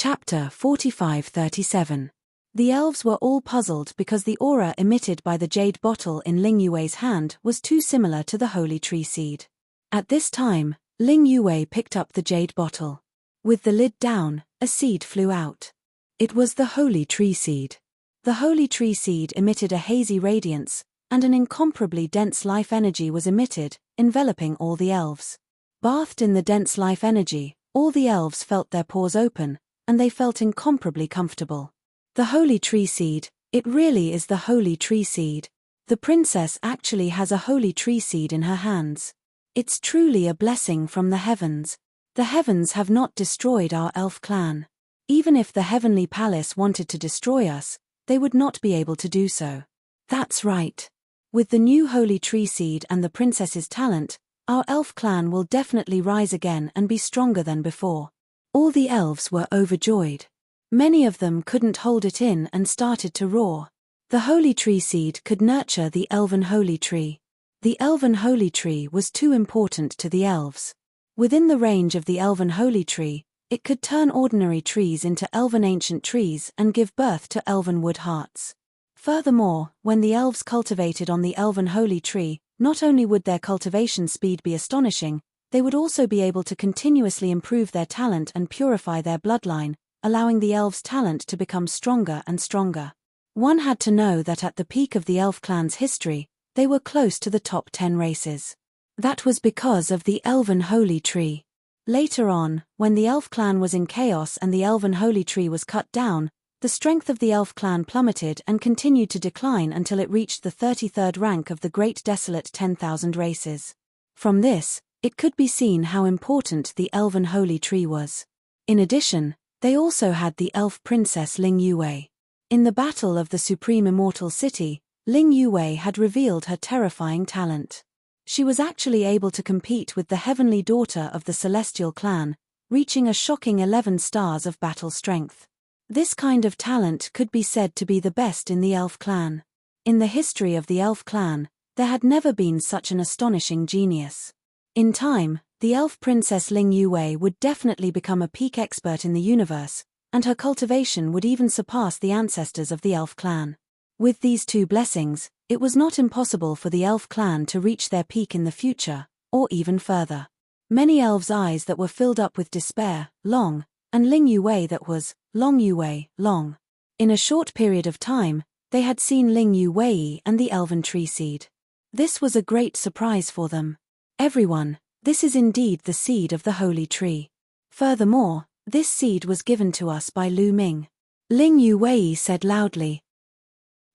Chapter 45-37. The elves were all puzzled because the aura emitted by the jade bottle in Ling Yue's hand was too similar to the holy tree seed. At this time, Ling Yue picked up the jade bottle. With the lid down, a seed flew out. It was the holy tree seed. The holy tree seed emitted a hazy radiance, and an incomparably dense life energy was emitted, enveloping all the elves. Bathed in the dense life energy, all the elves felt their pores open, and they felt incomparably comfortable. The holy tree seed, it really is the holy tree seed. The princess actually has a holy tree seed in her hands. It's truly a blessing from the heavens. The heavens have not destroyed our elf clan. Even if the heavenly palace wanted to destroy us, they would not be able to do so. That's right. With the new holy tree seed and the princess's talent, our elf clan will definitely rise again and be stronger than before. All the elves were overjoyed. Many of them couldn't hold it in and started to roar. The holy tree seed could nurture the elven holy tree. The elven holy tree was too important to the elves. Within the range of the elven holy tree, it could turn ordinary trees into elven ancient trees and give birth to elven wood hearts. Furthermore, when the elves cultivated on the elven holy tree, not only would their cultivation speed be astonishing, they would also be able to continuously improve their talent and purify their bloodline, allowing the elves' talent to become stronger and stronger. One had to know that at the peak of the elf clan's history, they were close to the top 10 races. That was because of the elven holy tree. Later on, when the elf clan was in chaos and the elven holy tree was cut down, the strength of the elf clan plummeted and continued to decline until it reached the 33rd rank of the Great Desolate 10,000 races. From this, it could be seen how important the elven holy tree was. In addition, they also had the elf princess Ling Yue. In the Battle of the Supreme Immortal City, Ling Yue had revealed her terrifying talent. She was actually able to compete with the heavenly daughter of the celestial clan, reaching a shocking 11 stars of battle strength. This kind of talent could be said to be the best in the elf clan. In the history of the elf clan, there had never been such an astonishing genius. In time, the elf princess Ling Yue would definitely become a peak expert in the universe, and her cultivation would even surpass the ancestors of the elf clan. With these two blessings, it was not impossible for the elf clan to reach their peak in the future, or even further. Many elves' eyes that were filled up with despair, long, and Ling Yue that was, long Yue, long. In a short period of time, they had seen Ling Yue and the elven tree seed. This was a great surprise for them. Everyone, this is indeed the seed of the holy tree. Furthermore, this seed was given to us by Lu Ming. Ling Yue said loudly.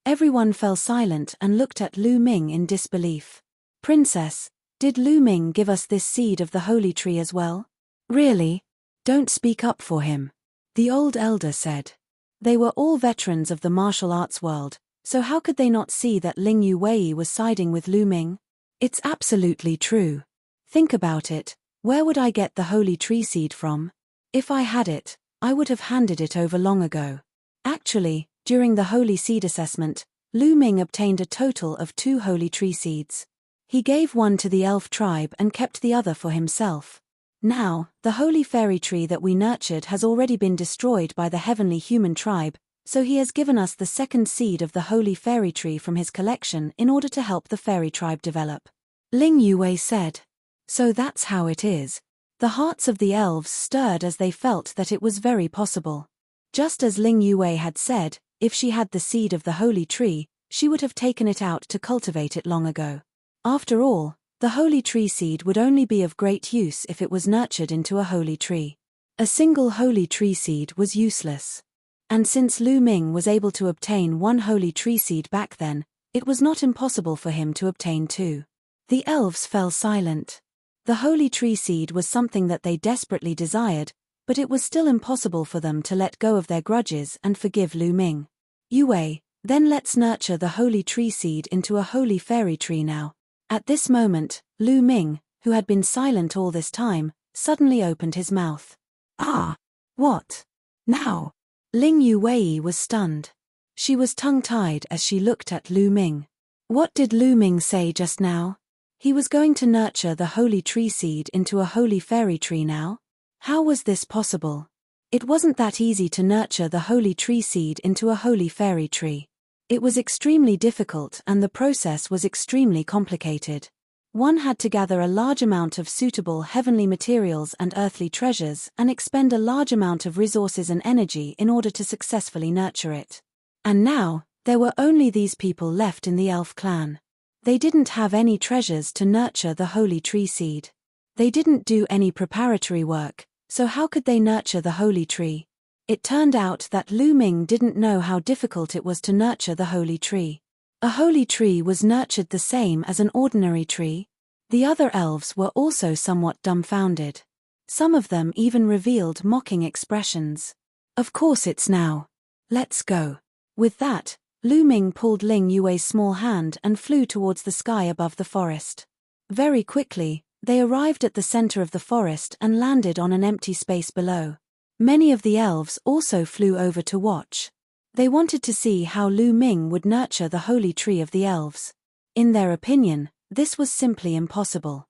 Everyone fell silent and looked at Lu Ming in disbelief. Princess, did Lu Ming give us this seed of the holy tree as well? Really? Don't speak up for him. The old elder said. They were all veterans of the martial arts world, so how could they not see that Ling Yue was siding with Lu Ming? It's absolutely true. Think about it, where would I get the holy tree seed from? If I had it, I would have handed it over long ago. Actually, during the holy seed assessment, Lu Ming obtained a total of 2 holy tree seeds. He gave one to the elf tribe and kept the other for himself. Now, the holy fairy tree that we nurtured has already been destroyed by the heavenly human tribe, so he has given us the second seed of the holy fairy tree from his collection in order to help the fairy tribe develop. Ling Yue said. So that's how it is. The hearts of the elves stirred as they felt that it was very possible. Just as Ling Yue had said, if she had the seed of the holy tree, she would have taken it out to cultivate it long ago. After all, the holy tree seed would only be of great use if it was nurtured into a holy tree. A single holy tree seed was useless. And since Lu Ming was able to obtain 1 holy tree seed back then, it was not impossible for him to obtain 2. The elves fell silent. The holy tree seed was something that they desperately desired, but it was still impossible for them to let go of their grudges and forgive Lu Ming. Yue, then let's nurture the holy tree seed into a holy fairy tree now. At this moment, Lu Ming, who had been silent all this time, suddenly opened his mouth. Ah! What? Now? Ling Yue was stunned. She was tongue-tied as she looked at Lu Ming. What did Lu Ming say just now? He was going to nurture the holy tree seed into a holy fairy tree now? How was this possible? It wasn't that easy to nurture the holy tree seed into a holy fairy tree. It was extremely difficult and the process was extremely complicated. One had to gather a large amount of suitable heavenly materials and earthly treasures and expend a large amount of resources and energy in order to successfully nurture it. And now, there were only these people left in the elf clan. They didn't have any treasures to nurture the holy tree seed. They didn't do any preparatory work, so how could they nurture the holy tree? It turned out that Lu Ming didn't know how difficult it was to nurture the holy tree. A holy tree was nurtured the same as an ordinary tree. The other elves were also somewhat dumbfounded. Some of them even revealed mocking expressions. Of course it's now. Let's go. With that, Lu Ming pulled Ling Yue's small hand and flew towards the sky above the forest. Very quickly, they arrived at the center of the forest and landed on an empty space below. Many of the elves also flew over to watch. They wanted to see how Lu Ming would nurture the holy tree of the elves. In their opinion, this was simply impossible.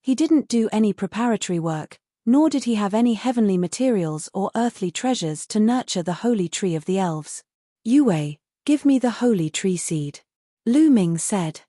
He didn't do any preparatory work, nor did he have any heavenly materials or earthly treasures to nurture the holy tree of the elves. Yue, give me the holy tree seed. Lu Ming said.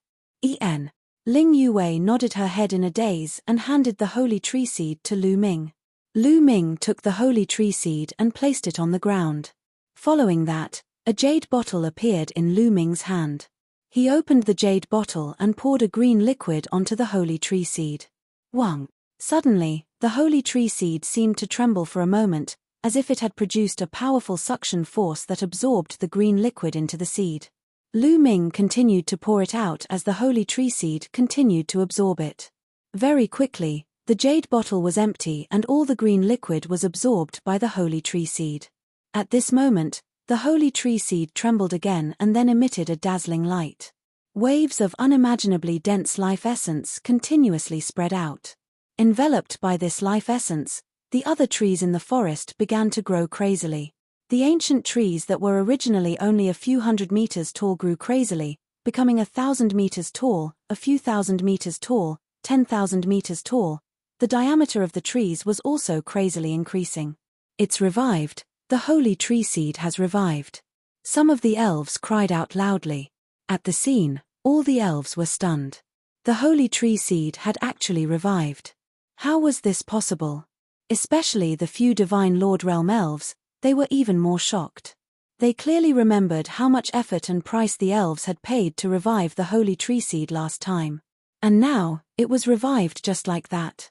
Ling Yue nodded her head in a daze and handed the holy tree seed to Lu Ming. Lu Ming took the holy tree seed and placed it on the ground. Following that, a jade bottle appeared in Lu Ming's hand. He opened the jade bottle and poured a green liquid onto the holy tree seed. Wang! Suddenly, the holy tree seed seemed to tremble for a moment, as if it had produced a powerful suction force that absorbed the green liquid into the seed. Lu Ming continued to pour it out as the holy tree seed continued to absorb it. Very quickly, the jade bottle was empty and all the green liquid was absorbed by the holy tree seed. At this moment, the holy tree seed trembled again and then emitted a dazzling light. Waves of unimaginably dense life essence continuously spread out. Enveloped by this life essence, the other trees in the forest began to grow crazily. The ancient trees that were originally only a few hundred meters tall grew crazily, becoming 1,000 meters tall, a few thousand meters tall, 10,000 meters tall. The diameter of the trees was also crazily increasing. It's revived, the holy tree seed has revived. Some of the elves cried out loudly. At the scene, all the elves were stunned. The holy tree seed had actually revived. How was this possible? Especially the few Divine Lord Realm elves, they were even more shocked. They clearly remembered how much effort and price the elves had paid to revive the holy tree seed last time. And now, it was revived just like that.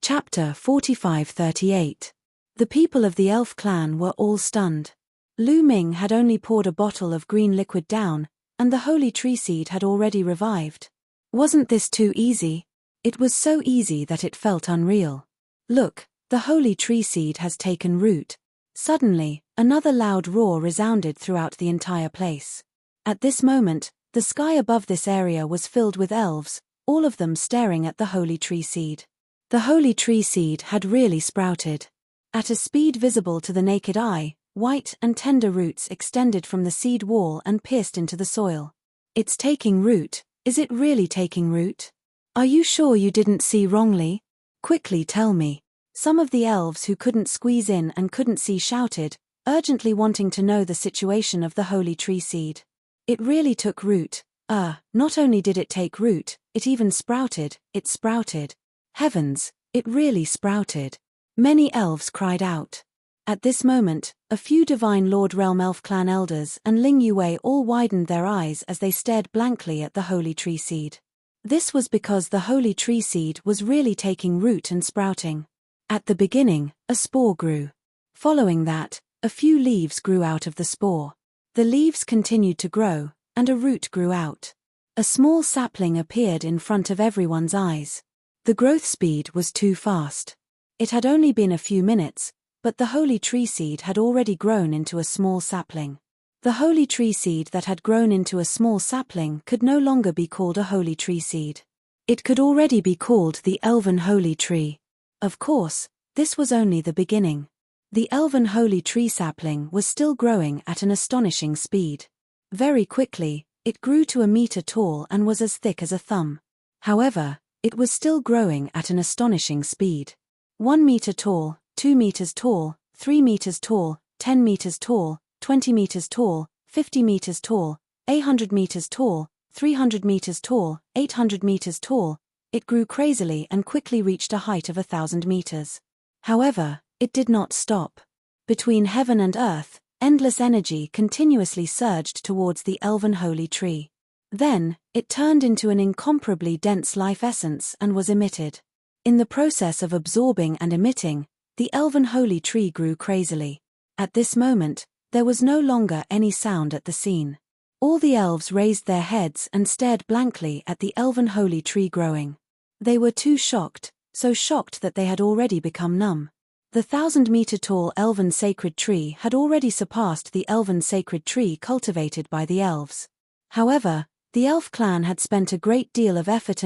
Chapter 45-38. The people of the elf clan were all stunned. Lu Ming had only poured a bottle of green liquid down, and the holy tree seed had already revived. Wasn't this too easy? It was so easy that it felt unreal. Look, the holy tree seed has taken root. Suddenly, another loud roar resounded throughout the entire place. At this moment, the sky above this area was filled with elves, all of them staring at the holy tree seed. The holy tree seed had really sprouted. At a speed visible to the naked eye, white and tender roots extended from the seed wall and pierced into the soil. It's taking root. Is it really taking root? Are you sure you didn't see wrongly? Quickly tell me. Some of the elves who couldn't squeeze in and couldn't see shouted, urgently wanting to know the situation of the holy tree seed. It really took root. Not only did it take root, it even sprouted. It sprouted. Heavens, it really sprouted. Many elves cried out. At this moment, a few Divine Lord Realm Elf Clan elders and Ling Yue all widened their eyes as they stared blankly at the holy tree seed. This was because the holy tree seed was really taking root and sprouting. At the beginning, a spore grew. Following that, a few leaves grew out of the spore. The leaves continued to grow, and a root grew out. A small sapling appeared in front of everyone's eyes. The growth speed was too fast. It had only been a few minutes, but the holy tree seed had already grown into a small sapling. The holy tree seed that had grown into a small sapling could no longer be called a holy tree seed. It could already be called the elven holy tree. Of course, this was only the beginning. The elven holy tree sapling was still growing at an astonishing speed. Very quickly, it grew to a meter tall and was as thick as a thumb. However, it was still growing at an astonishing speed. 1 meter tall, 2 meters tall, 3 meters tall, 10 meters tall, 20 meters tall, 50 meters tall, 800 meters tall, 300 meters tall, 800 meters tall. It grew crazily and quickly reached a height of 1,000 meters. However, it did not stop. Between heaven and earth, endless energy continuously surged towards the elven holy tree. Then, it turned into an incomparably dense life essence and was emitted. In the process of absorbing and emitting, the elven holy tree grew crazily. At this moment, there was no longer any sound at the scene. All the elves raised their heads and stared blankly at the elven holy tree growing. They were too shocked, so shocked that they had already become numb. The 1,000-meter-tall elven sacred tree had already surpassed the elven sacred tree cultivated by the elves. However, the elf clan had spent a great deal of effort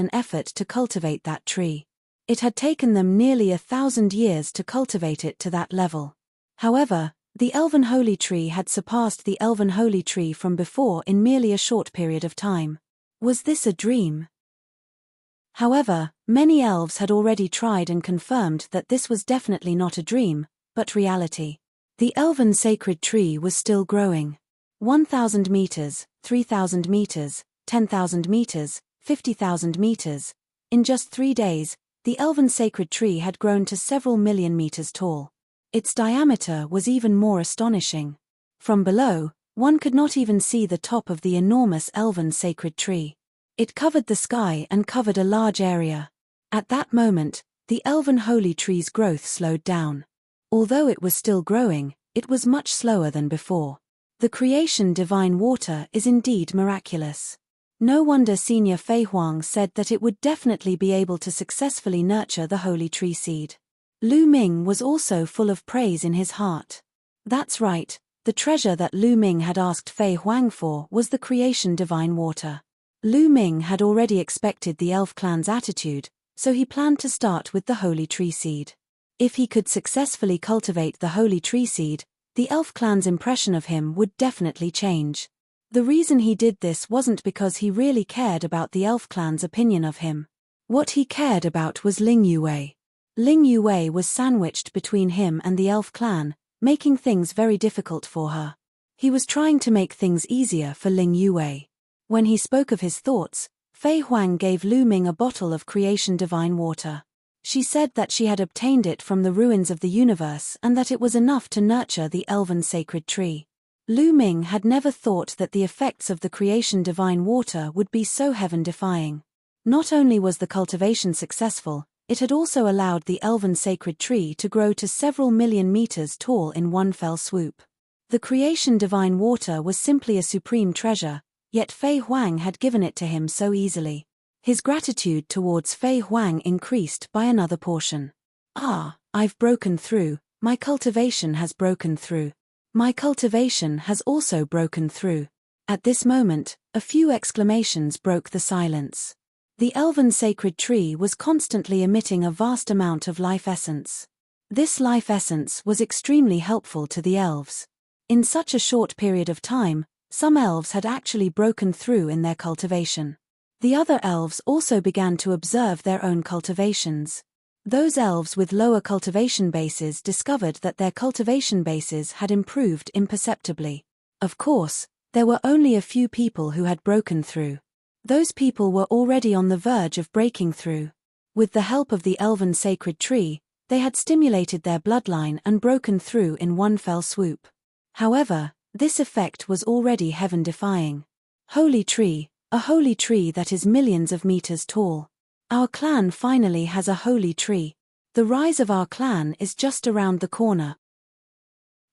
to cultivate that tree. It had taken them nearly 1,000 years to cultivate it to that level. However, the elven holy tree had surpassed the elven holy tree from before in merely a short period of time. Was this a dream? However, many elves had already tried and confirmed that this was definitely not a dream, but reality. The elven sacred tree was still growing. 1,000 meters, 3,000 meters, 10,000 meters, 50,000 meters. In just 3 days, the elven sacred tree had grown to several million meters tall. Its diameter was even more astonishing. From below, one could not even see the top of the enormous elven sacred tree. It covered the sky and covered a large area. At that moment, the elven holy tree's growth slowed down. Although it was still growing, it was much slower than before. The creation divine water is indeed miraculous. No wonder Senior Fei Huang said that it would definitely be able to successfully nurture the holy tree seed. Lu Ming was also full of praise in his heart. That's right, the treasure that Lu Ming had asked Fei Huang for was the creation divine water. Lu Ming had already expected the elf clan's attitude, so he planned to start with the holy tree seed. If he could successfully cultivate the holy tree seed, the elf clan's impression of him would definitely change. The reason he did this wasn't because he really cared about the elf clan's opinion of him. What he cared about was Ling Yue. Ling Yue was sandwiched between him and the elf clan, making things very difficult for her. He was trying to make things easier for Ling Yue. When he spoke of his thoughts, Fei Huang gave Lu Ming a bottle of creation divine water. She said that she had obtained it from the ruins of the universe and that it was enough to nurture the elven sacred tree. Lu Ming had never thought that the effects of the creation divine water would be so heaven-defying. Not only was the cultivation successful, it had also allowed the elven sacred tree to grow to several million meters tall in one fell swoop. The creation divine water was simply a supreme treasure, yet Fei Huang had given it to him so easily. His gratitude towards Fei Huang increased by another portion. Ah, I've broken through, my cultivation has broken through. My cultivation has also broken through. At this moment, a few exclamations broke the silence. The elven sacred tree was constantly emitting a vast amount of life essence. This life essence was extremely helpful to the elves. In such a short period of time, some elves had actually broken through in their cultivation. The other elves also began to observe their own cultivations. Those elves with lower cultivation bases discovered that their cultivation bases had improved imperceptibly. Of course, there were only a few people who had broken through. Those people were already on the verge of breaking through. With the help of the elven sacred tree, they had stimulated their bloodline and broken through in one fell swoop. However, this effect was already heaven-defying. Holy tree, a holy tree that is millions of meters tall. Our clan finally has a holy tree. The rise of our clan is just around the corner.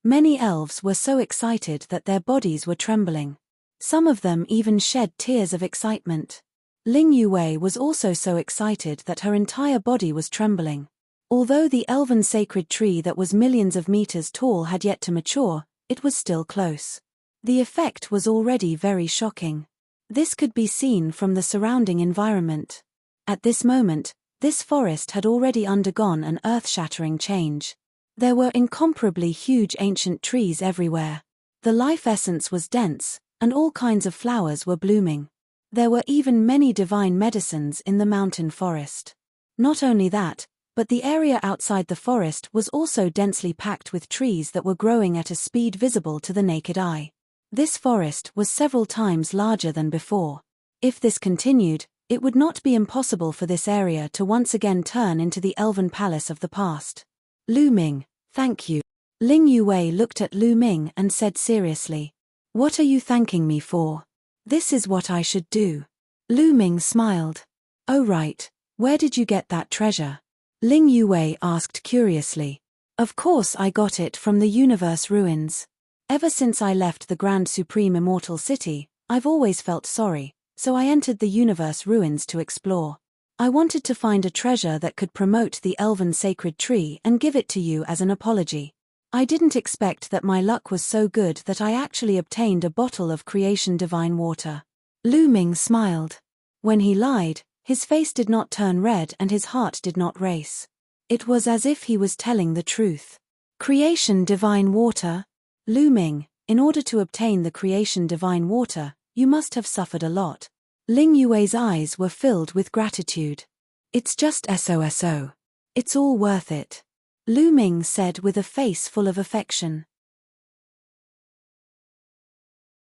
Many elves were so excited that their bodies were trembling. Some of them even shed tears of excitement. Ling Yue was also so excited that her entire body was trembling. Although the elven sacred tree that was millions of meters tall had yet to mature, it was still close. The effect was already very shocking. This could be seen from the surrounding environment. At this moment, this forest had already undergone an earth-shattering change. There were incomparably huge ancient trees everywhere. The life essence was dense, and all kinds of flowers were blooming. There were even many divine medicines in the mountain forest. Not only that, But the area outside the forest was also densely packed with trees that were growing at a speed visible to the naked eye. This forest was several times larger than before. If this continued, it would not be impossible for this area to once again turn into the elven palace of the past. Lu Ming, thank you. Ling Yue looked at Lu Ming and said seriously, "What are you thanking me for? This is what I should do." Lu Ming smiled. "Oh right, where did you get that treasure?" Ling Yue asked curiously. "Of course I got it from the universe ruins. Ever since I left the Grand Supreme Immortal City, I've always felt sorry, so I entered the universe ruins to explore. I wanted to find a treasure that could promote the elven sacred tree and give it to you as an apology. I didn't expect that my luck was so good that I actually obtained a bottle of creation divine water." Lu Ming smiled. When he lied, his face did not turn red and his heart did not race. It was as if he was telling the truth. Creation divine water? Lu Ming, in order to obtain the creation divine water, you must have suffered a lot. Ling Yue's eyes were filled with gratitude. "It's just so. It's all worth it," Lu Ming said with a face full of affection.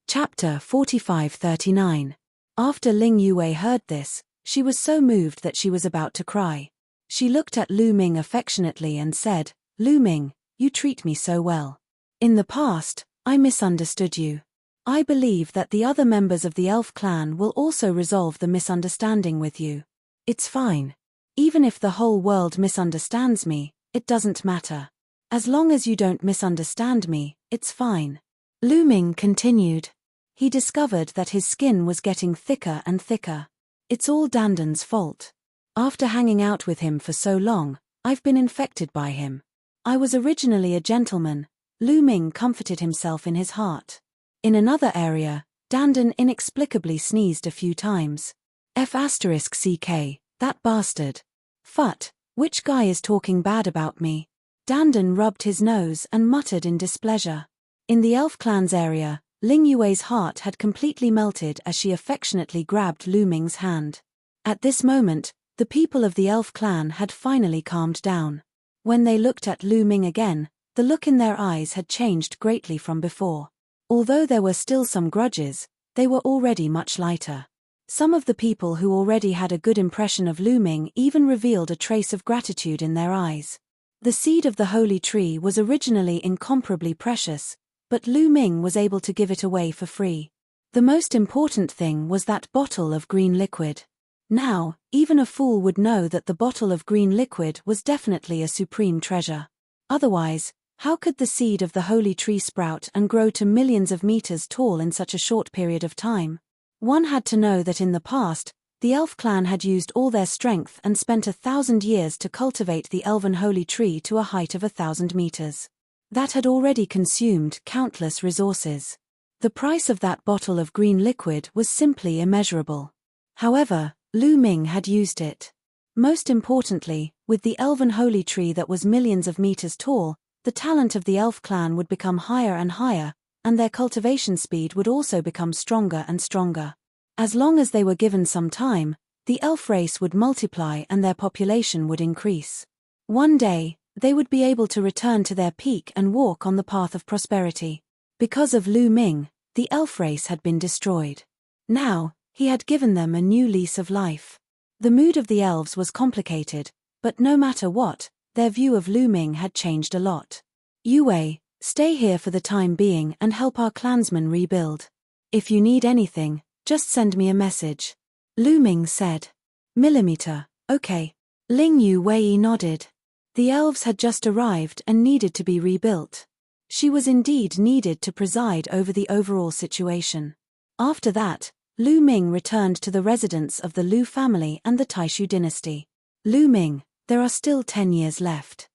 Chapter 45-39. After Ling Yue heard this, she was so moved that she was about to cry. She looked at Lu Ming affectionately and said, "Lu Ming, you treat me so well. In the past, I misunderstood you. I believe that the other members of the elf clan will also resolve the misunderstanding with you. It's fine. Even if the whole world misunderstands me, it doesn't matter. As long as you don't misunderstand me, it's fine." Lu Ming continued. He discovered that his skin was getting thicker and thicker. "It's all Dandan's fault. After hanging out with him for so long, I've been infected by him. I was originally a gentleman," Lu Ming comforted himself in his heart. In another area, Dandan inexplicably sneezed a few times. F***ck, that bastard. Phut, which guy is talking bad about me? Dandan rubbed his nose and muttered in displeasure. In the elf clan's area, Ling Yue's heart had completely melted as she affectionately grabbed Lu Ming's hand. At this moment, the people of the elf clan had finally calmed down. When they looked at Lu Ming again, the look in their eyes had changed greatly from before. Although there were still some grudges, they were already much lighter. Some of the people who already had a good impression of Lu Ming even revealed a trace of gratitude in their eyes. The seed of the holy tree was originally incomparably precious, but Lu Ming was able to give it away for free. The most important thing was that bottle of green liquid. Now, even a fool would know that the bottle of green liquid was definitely a supreme treasure. Otherwise, how could the seed of the holy tree sprout and grow to millions of meters tall in such a short period of time? One had to know that in the past, the elf clan had used all their strength and spent 1,000 years to cultivate the elven holy tree to a height of 1,000 meters. That had already consumed countless resources. The price of that bottle of green liquid was simply immeasurable. However, Lu Ming had used it. Most importantly, with the elven holy tree that was millions of meters tall, the talent of the elf clan would become higher and higher, and their cultivation speed would also become stronger and stronger. As long as they were given some time, the elf race would multiply and their population would increase. One day, they would be able to return to their peak and walk on the path of prosperity. Because of Lu Ming, the elf race had been destroyed. Now, he had given them a new lease of life. The mood of the elves was complicated, but no matter what, their view of Lu Ming had changed a lot. "Yue, stay here for the time being and help our clansmen rebuild. If you need anything, just send me a message," Lu Ming said. "Millimeter, okay." Ling Yue nodded. The elves had just arrived and needed to be rebuilt. She was indeed needed to preside over the overall situation. After that, Lu Ming returned to the residence of the Lu family and the Taishu dynasty. "Lu Ming, there are still 10 years left.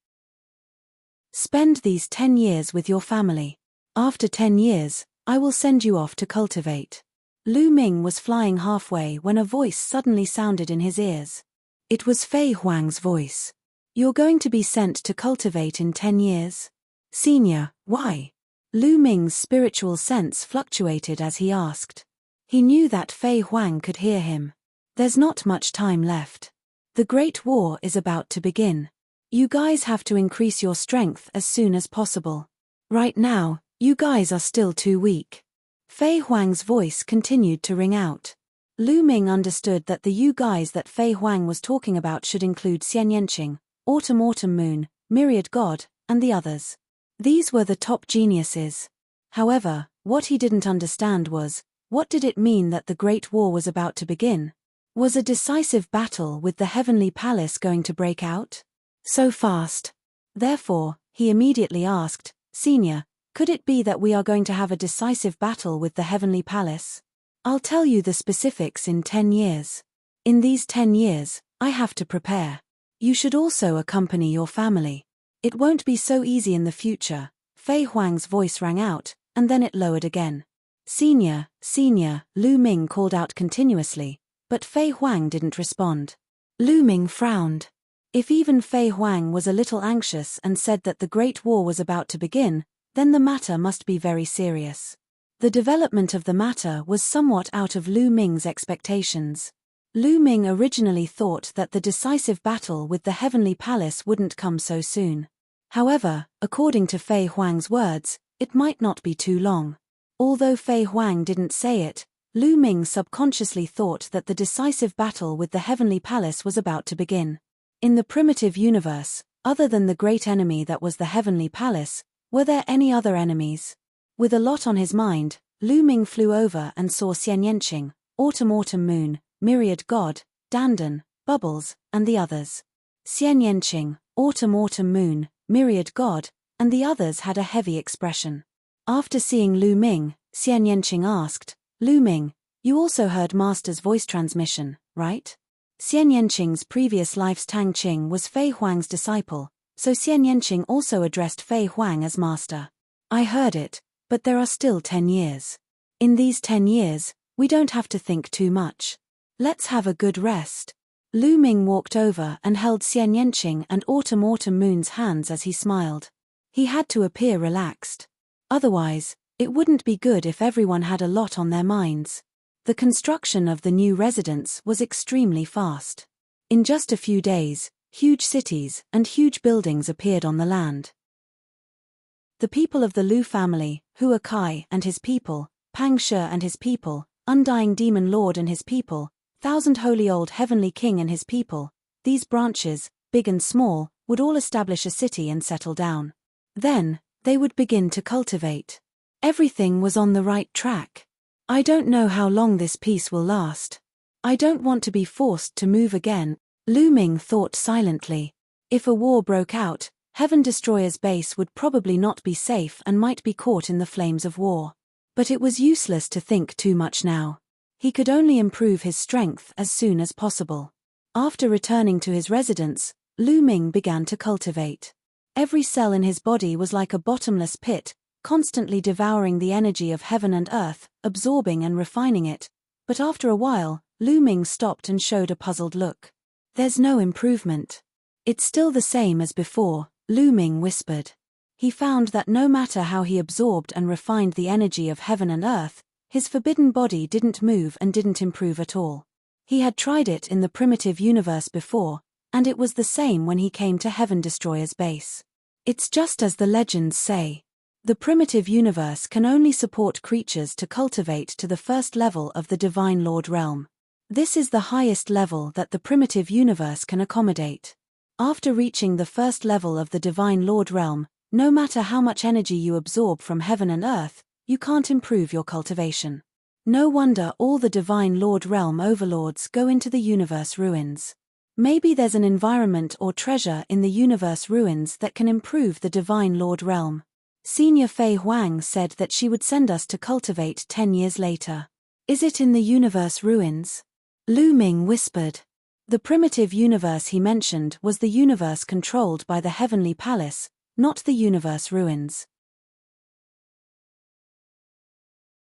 Spend these 10 years with your family. After 10 years, I will send you off to cultivate." Lu Ming was flying halfway when a voice suddenly sounded in his ears. It was Fei Huang's voice. "You're going to be sent to cultivate in 10 years? Senior, why?" Lu Ming's spiritual sense fluctuated as he asked. He knew that Fei Huang could hear him. "There's not much time left. The Great War is about to begin. You guys have to increase your strength as soon as possible. Right now, you guys are still too weak. Fei Huang's voice continued to ring out. Lu Ming understood that the you guys that Fei Huang was talking about should include Xian Yanqing, Autumn Moon, Myriad God, and the others. These were the top geniuses. However, what he didn't understand was, what did it mean that the Great War was about to begin? Was a decisive battle with the Heavenly Palace going to break out? So fast. Therefore, he immediately asked, Senior, could it be that we are going to have a decisive battle with the Heavenly Palace? I'll tell you the specifics in 10 years. In these 10 years, I have to prepare. You should also accompany your family. It won't be so easy in the future. Fei Huang's voice rang out, and then it lowered again. Senior, Lu Ming called out continuously, but Fei Huang didn't respond. Lu Ming frowned. If even Fei Huang was a little anxious and said that the Great War was about to begin, then the matter must be very serious. The development of the matter was somewhat out of Lu Ming's expectations. Lu Ming originally thought that the decisive battle with the Heavenly Palace wouldn't come so soon. However, according to Fei Huang's words, it might not be too long. Although Fei Huang didn't say it, Lu Ming subconsciously thought that the decisive battle with the Heavenly Palace was about to begin. In the primitive universe, other than the great enemy that was the Heavenly Palace, were there any other enemies? With a lot on his mind, Lu Ming flew over and saw Xian Yanqing, Autumn Moon, Myriad God, Dandan, Bubbles, and the others. Xian Yanqing, Autumn Moon, Myriad God, and the others had a heavy expression. After seeing Lu Ming, Xian Yanqing asked, Lu Ming, you also heard Master's voice transmission, right? Xian Yanqing's previous life's Tang Qing was Fei Huang's disciple, so Xian Yanqing also addressed Fei Huang as Master. I heard it, but there are still 10 years. In these 10 years, we don't have to think too much. Let's have a good rest. Lu Ming walked over and held Xian Yanqing and Autumn Moon's hands as he smiled. He had to appear relaxed. Otherwise, it wouldn't be good if everyone had a lot on their minds. The construction of the new residence was extremely fast. In just a few days, huge cities and huge buildings appeared on the land. The people of the Lu family, Hua Kai and his people, Pang Shi and his people, Undying Demon Lord and his people, Thousand Holy Old Heavenly King and his people, these branches, big and small, would all establish a city and settle down. Then, they would begin to cultivate. Everything was on the right track. I don't know how long this peace will last. I don't want to be forced to move again. Lu Ming thought silently. If a war broke out, Heaven Destroyer's base would probably not be safe and might be caught in the flames of war. But it was useless to think too much now. He could only improve his strength as soon as possible. After returning to his residence, Lu Ming began to cultivate. Every cell in his body was like a bottomless pit, constantly devouring the energy of heaven and earth, absorbing and refining it. But after a while, Lu Ming stopped and showed a puzzled look. There's no improvement. It's still the same as before, Lu Ming whispered. He found that no matter how he absorbed and refined the energy of heaven and earth, his forbidden body didn't move and didn't improve at all. He had tried it in the primitive universe before, and it was the same when he came to Heaven Destroyer's base. It's just as the legends say. The primitive universe can only support creatures to cultivate to the first level of the Divine Lord realm. This is the highest level that the primitive universe can accommodate. After reaching the first level of the Divine Lord realm, no matter how much energy you absorb from heaven and earth, you can't improve your cultivation. No wonder all the Divine Lord realm overlords go into the universe ruins. Maybe there's an environment or treasure in the universe ruins that can improve the Divine Lord realm. Senior Fei Huang said that she would send us to cultivate 10 years later. Is it in the universe ruins? Lu Ming whispered. The primitive universe he mentioned was the universe controlled by the Heavenly Palace, not the universe ruins.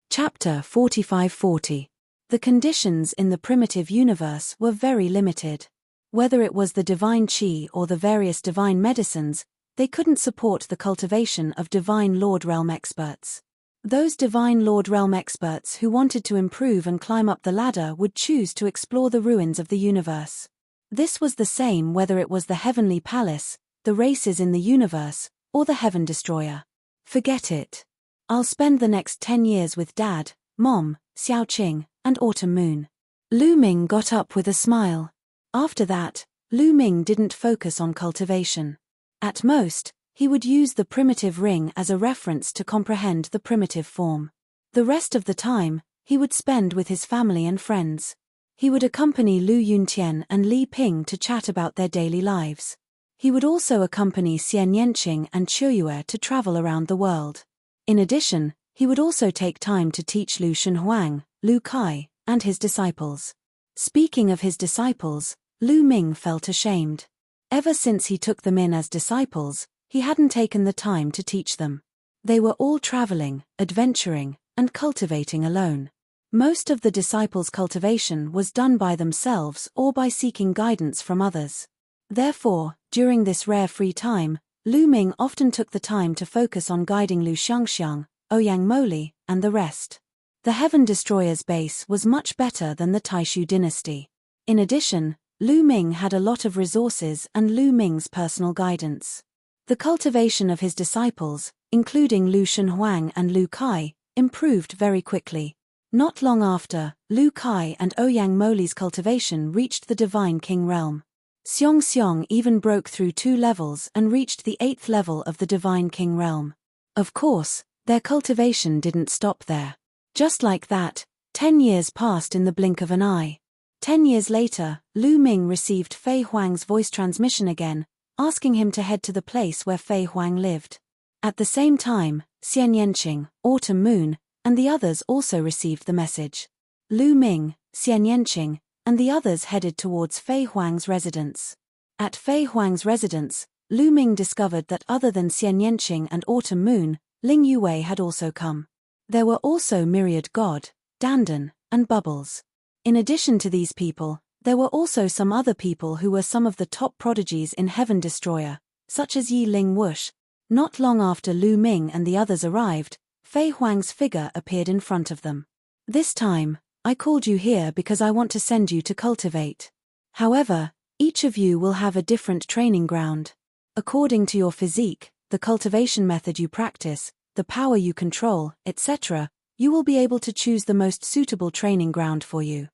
Chapter 45-40. The conditions in the primitive universe were very limited. Whether it was the divine qi or the various divine medicines, they couldn't support the cultivation of Divine Lord Realm experts. Those Divine Lord Realm experts who wanted to improve and climb up the ladder would choose to explore the ruins of the universe. This was the same whether it was the Heavenly Palace, the races in the universe, or the Heaven Destroyer. Forget it. I'll spend the next 10 years with Dad, Mom, Xiaoqing, and Autumn Moon. Lu Ming got up with a smile. After that, Lu Ming didn't focus on cultivation. At most, he would use the primitive ring as a reference to comprehend the primitive form. The rest of the time, he would spend with his family and friends. He would accompany Lu Yuntian and Li Ping to chat about their daily lives. He would also accompany Xian Yanqing and Qiuyue to travel around the world. In addition, he would also take time to teach Lu Shenhuang, Lu Kai, and his disciples. Speaking of his disciples, Lu Ming felt ashamed. Ever since he took them in as disciples, he hadn't taken the time to teach them. They were all traveling, adventuring, and cultivating alone. Most of the disciples' cultivation was done by themselves or by seeking guidance from others. Therefore, during this rare free time, Lu Ming often took the time to focus on guiding Lu Xiangxiang, Ouyang Moli, and the rest. The Heaven Destroyer's base was much better than the Taishu dynasty. In addition, Lu Ming had a lot of resources and Lu Ming's personal guidance. The cultivation of his disciples, including Lu Shenhuang and Lu Kai, improved very quickly. Not long after, Lu Kai and Ouyang Moli's cultivation reached the Divine King realm. Xiong Xiong even broke through 2 levels and reached the 8th level of the Divine King realm. Of course, their cultivation didn't stop there. Just like that, 10 years passed in the blink of an eye. 10 years later, Lu Ming received Fei Huang's voice transmission again, asking him to head to the place where Fei Huang lived. At the same time, Xian Yanqing, Autumn Moon, and the others also received the message. Lu Ming, Xian Yanqing, and the others headed towards Fei Huang's residence. At Fei Huang's residence, Lu Ming discovered that other than Xian Yanqing and Autumn Moon, Ling Yue had also come. There were also Myriad God, Dandan, and Bubbles. In addition to these people, there were also some other people who were some of the top prodigies in Heaven Destroyer, such as Yi Ling Wush. Not long after Lu Ming and the others arrived, Fei Huang's figure appeared in front of them. This time, I called you here because I want to send you to cultivate. However, each of you will have a different training ground. According to your physique, the cultivation method you practice, the power you control, etc., you will be able to choose the most suitable training ground for you.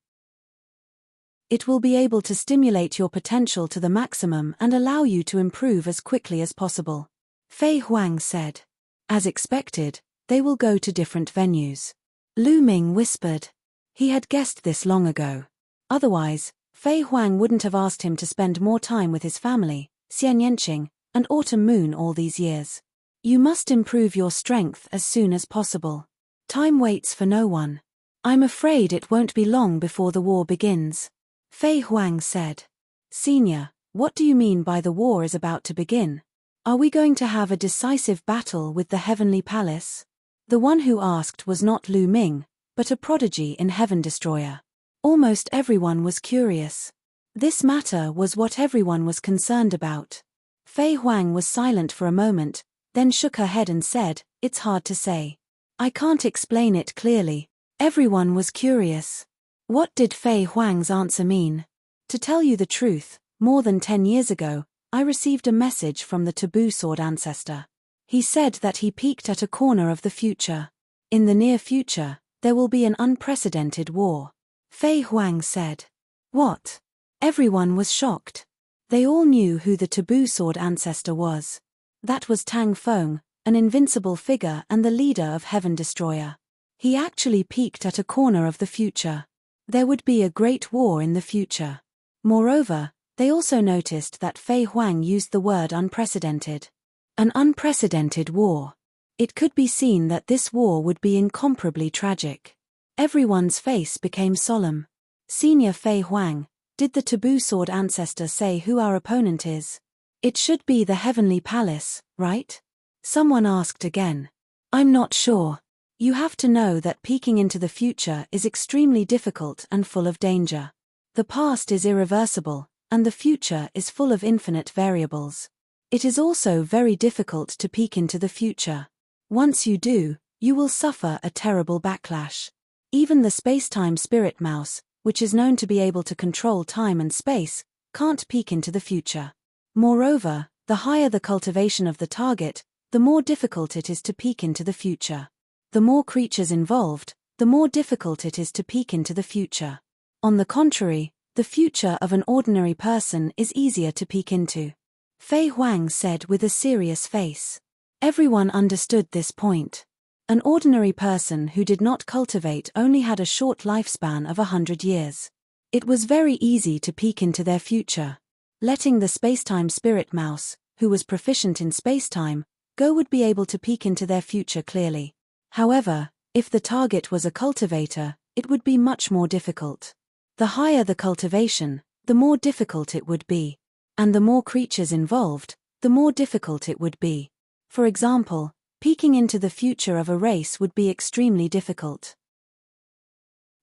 It will be able to stimulate your potential to the maximum and allow you to improve as quickly as possible. Fei Huang said. As expected, they will go to different venues. Lu Ming whispered. He had guessed this long ago. Otherwise, Fei Huang wouldn't have asked him to spend more time with his family, Xian Yanqing, and Autumn Moon all these years. You must improve your strength as soon as possible. Time waits for no one. I'm afraid it won't be long before the war begins. Fei Huang said. Senior, what do you mean by the war is about to begin? Are we going to have a decisive battle with the Heavenly Palace? The one who asked was not Lu Ming, but a prodigy in Heaven Destroyer. Almost everyone was curious. This matter was what everyone was concerned about. Fei Huang was silent for a moment, then shook her head and said, It's hard to say. I can't explain it clearly. Everyone was curious. What did Fei Huang's answer mean? To tell you the truth, more than 10 years ago, I received a message from the Taboo Sword ancestor. He said that he peeked at a corner of the future. In the near future, there will be an unprecedented war. Fei Huang said. What? Everyone was shocked. They all knew who the Taboo Sword ancestor was. That was Tang Feng, an invincible figure and the leader of Heaven Destroyer. He actually peeked at a corner of the future. There would be a great war in the future. Moreover, they also noticed that Fei Huang used the word unprecedented. An unprecedented war. It could be seen that this war would be incomparably tragic. Everyone's face became solemn. Senior Fei Huang, did the Taboo Sword ancestor say who our opponent is? It should be the Heavenly Palace, right? Someone asked again. I'm not sure. You have to know that peeking into the future is extremely difficult and full of danger. The past is irreversible, and the future is full of infinite variables. It is also very difficult to peek into the future. Once you do, you will suffer a terrible backlash. Even the space-time spirit mouse, which is known to be able to control time and space, can't peek into the future. Moreover, The higher the cultivation of the target, the more difficult it is to peek into the future. The more creatures involved, the more difficult it is to peek into the future. On the contrary, the future of an ordinary person is easier to peek into. Fei Huang said with a serious face. Everyone understood this point. An ordinary person who did not cultivate only had a short lifespan of 100 years. It was very easy to peek into their future. Letting the spacetime spirit mouse, who was proficient in spacetime, go would be able to peek into their future clearly. However, if the target was a cultivator, it would be much more difficult. The higher the cultivation, the more difficult it would be. And the more creatures involved, the more difficult it would be. For example, peeking into the future of a race would be extremely difficult.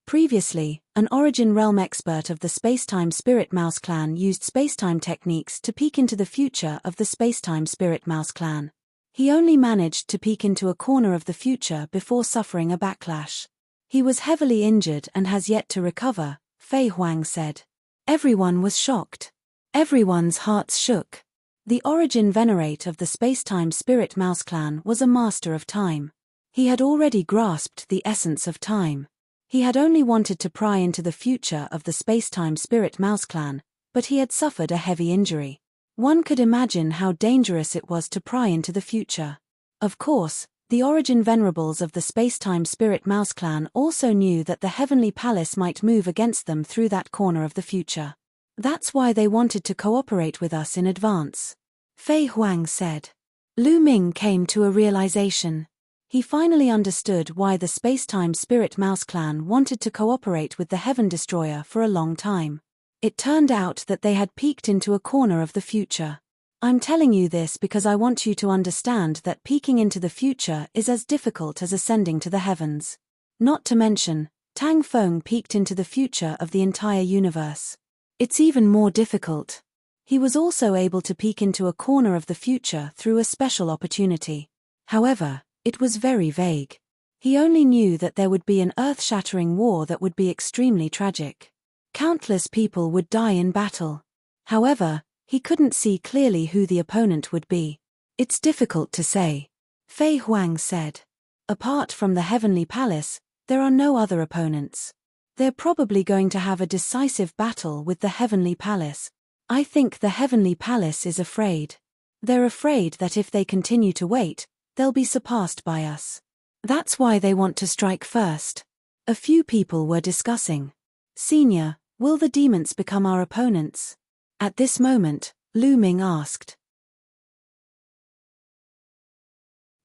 Previously, an Origin Realm expert of the Spacetime Spirit Mouse clan used spacetime techniques to peek into the future of the Spacetime Spirit Mouse clan. He only managed to peek into a corner of the future before suffering a backlash. He was heavily injured and has yet to recover, Fei Huang said. Everyone was shocked. Everyone's hearts shook. The Origin Venerate of the Spacetime Spirit Mouse clan was a master of time. He had already grasped the essence of time. He had only wanted to pry into the future of the Spacetime Spirit Mouse clan, but he had suffered a heavy injury. One could imagine how dangerous it was to pry into the future. Of course, the Origin Venerables of the Spacetime Spirit Mouse clan also knew that the Heavenly Palace might move against them through that corner of the future. That's why they wanted to cooperate with us in advance. Fei Huang said. Lu Ming came to a realization. He finally understood why the Spacetime Spirit Mouse clan wanted to cooperate with the Heaven Destroyer for a long time. It turned out that they had peeked into a corner of the future. I'm telling you this because I want you to understand that peeking into the future is as difficult as ascending to the heavens. Not to mention, Tang Feng peeked into the future of the entire universe. It's even more difficult. He was also able to peek into a corner of the future through a special opportunity. However, it was very vague. He only knew that there would be an earth-shattering war that would be extremely tragic. Countless people would die in battle. However, he couldn't see clearly who the opponent would be. It's difficult to say. Fei Huang said. Apart from the Heavenly Palace, there are no other opponents. They're probably going to have a decisive battle with the Heavenly Palace. I think the Heavenly Palace is afraid. They're afraid that if they continue to wait, they'll be surpassed by us. That's why they want to strike first. A few people were discussing. Senior, will the demons become our opponents? At this moment, Lu Ming asked.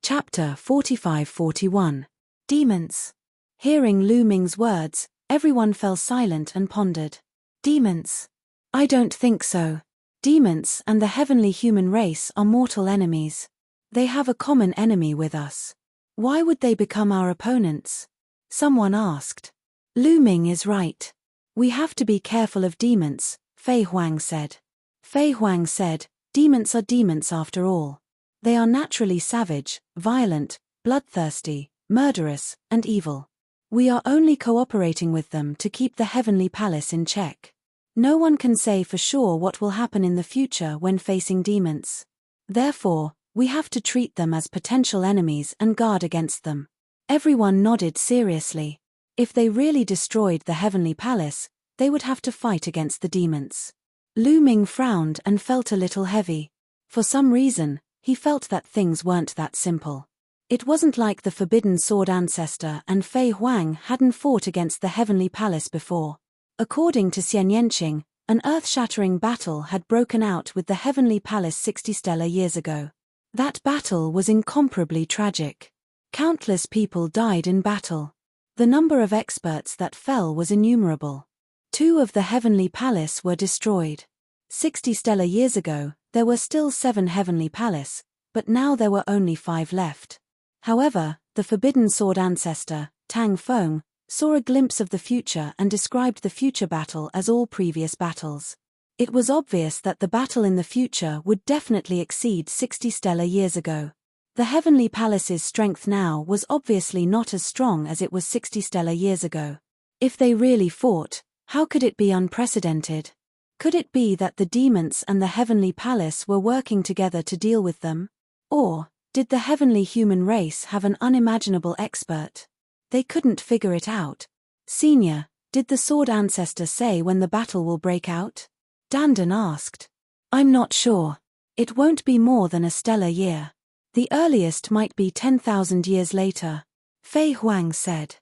Chapter 45-41. Demons. Hearing Lu Ming's words, everyone fell silent and pondered. Demons? I don't think so. Demons and the heavenly human race are mortal enemies. They have a common enemy with us. Why would they become our opponents? Someone asked. Lu Ming is right. We have to be careful of demons, Fei Huang said. Fei Huang said, demons are demons after all. They are naturally savage, violent, bloodthirsty, murderous, and evil. We are only cooperating with them to keep the Heavenly Palace in check. No one can say for sure what will happen in the future when facing demons. Therefore, we have to treat them as potential enemies and guard against them. Everyone nodded seriously. If they really destroyed the Heavenly Palace, they would have to fight against the demons. Lu Ming frowned and felt a little heavy. For some reason, he felt that things weren't that simple. It wasn't like the Forbidden Sword ancestor and Fei Huang hadn't fought against the Heavenly Palace before. According to Xian Yanqing, an earth-shattering battle had broken out with the Heavenly Palace 60 stellar years ago. That battle was incomparably tragic. Countless people died in battle. The number of experts that fell was innumerable. 2 of the Heavenly Palace were destroyed. 60 stellar years ago, there were still 7 Heavenly Palace, but now there were only 5 left. However, the Forbidden Sword ancestor, Tang Feng, saw a glimpse of the future and described the future battle as all previous battles. It was obvious that the battle in the future would definitely exceed 60 stellar years ago. The Heavenly Palace's strength now was obviously not as strong as it was 60 stellar years ago. If they really fought, how could it be unprecedented? Could it be that the demons and the heavenly palace were working together to deal with them? Or did the heavenly human race have an unimaginable expert? They couldn't figure it out. Senior, did the sword ancestor say when the battle will break out? Dandan asked. I'm not sure. It won't be more than a stellar year. The earliest might be 10,000 years later. Fei Huang said.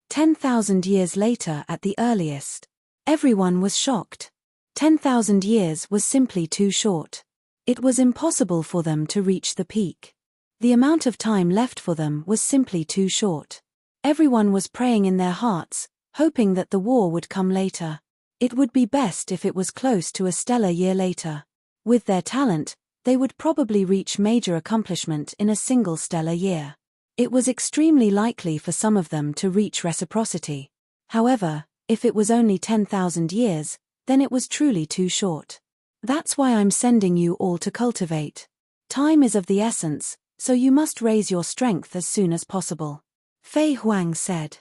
10,000 years later at the earliest. Everyone was shocked. 10,000 years was simply too short. It was impossible for them to reach the peak. The amount of time left for them was simply too short. Everyone was praying in their hearts, hoping that the war would come later. It would be best if it was close to a stellar year later. With their talent, they would probably reach major accomplishment in a single stellar year. It was extremely likely for some of them to reach reciprocity. However, if it was only 10,000 years, then it was truly too short. That's why I'm sending you all to cultivate. Time is of the essence, so you must raise your strength as soon as possible. Fei Huang said.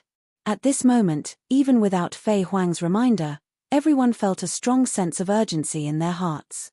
At this moment, even without Fei Huang's reminder, everyone felt a strong sense of urgency in their hearts.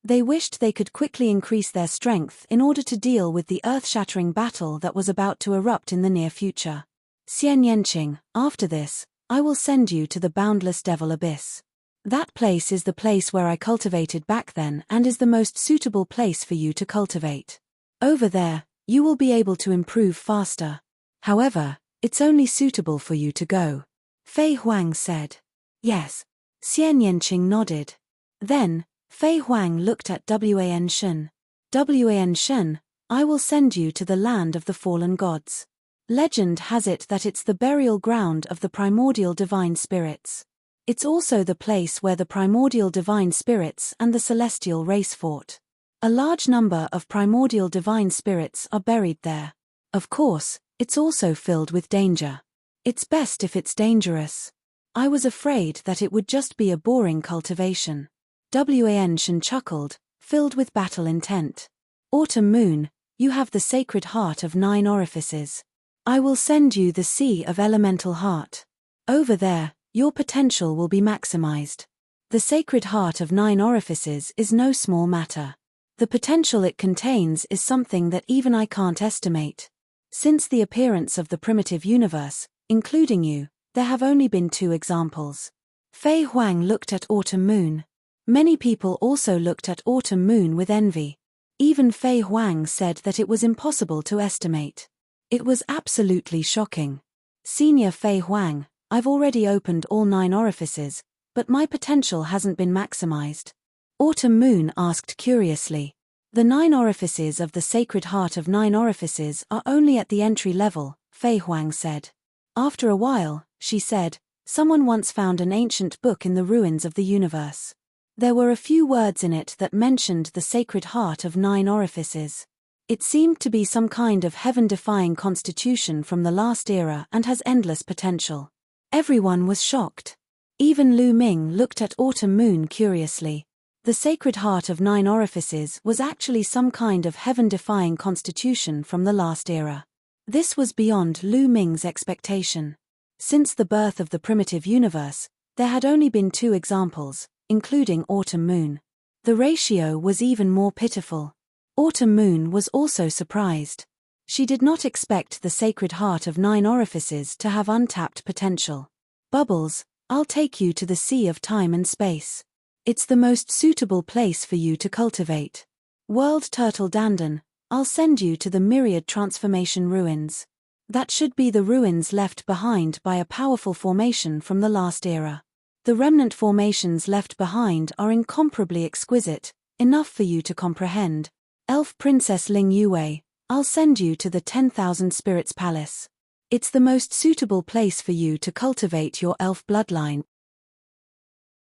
They wished they could quickly increase their strength in order to deal with the earth-shattering battle that was about to erupt in the near future. Xian Yanqing, after this, I will send you to the boundless devil abyss. That place is the place where I cultivated back then and is the most suitable place for you to cultivate. Over there, you will be able to improve faster. However, it's only suitable for you to go. Fei Huang said. Yes. Xian Yanqing nodded. Then, Fei Huang looked at Wan Shen. Wan Shen, I will send you to the land of the fallen gods. Legend has it that it's the burial ground of the primordial divine spirits. It's also the place where the primordial divine spirits and the celestial race fought. A large number of primordial divine spirits are buried there. Of course, it's also filled with danger. It's best if it's dangerous. I was afraid that it would just be a boring cultivation. Wan Shen chuckled, filled with battle intent. Autumn Moon, you have the sacred heart of 9 orifices. I will send you the Sea of Elemental Heart. Over there, your potential will be maximized. The sacred heart of 9 orifices is no small matter. The potential it contains is something that even I can't estimate. Since the appearance of the primitive universe, including you, there have only been 2 examples. Fei Huang looked at Autumn Moon. Many people also looked at Autumn Moon with envy. Even Fei Huang said that it was impossible to estimate. It was absolutely shocking. Senior Fei Huang, I've already opened all 9 orifices, but my potential hasn't been maximized. Autumn Moon asked curiously. The 9 orifices of the sacred heart of 9 orifices are only at the entry level, Fei Huang said. After a while, she said, someone once found an ancient book in the ruins of the universe. There were a few words in it that mentioned the sacred heart of 9 orifices. It seemed to be some kind of heaven-defying constitution from the last era and has endless potential. Everyone was shocked. Even Lu Ming looked at Autumn Moon curiously. The sacred heart of 9 orifices was actually some kind of heaven-defying constitution from the last era. This was beyond Lu Ming's expectation. Since the birth of the primitive universe, there had only been 2 examples, including Autumn Moon. The ratio was even more pitiful. Autumn Moon was also surprised. She did not expect the sacred heart of 9 orifices to have untapped potential. Bubbles, I'll take you to the sea of time and space. It's the most suitable place for you to cultivate. World Turtle Dandan, I'll send you to the myriad transformation ruins. That should be the ruins left behind by a powerful formation from the last era. The remnant formations left behind are incomparably exquisite, enough for you to comprehend. Elf Princess Ling Yue, I'll send you to the 10,000 Spirits Palace. It's the most suitable place for you to cultivate your elf bloodline.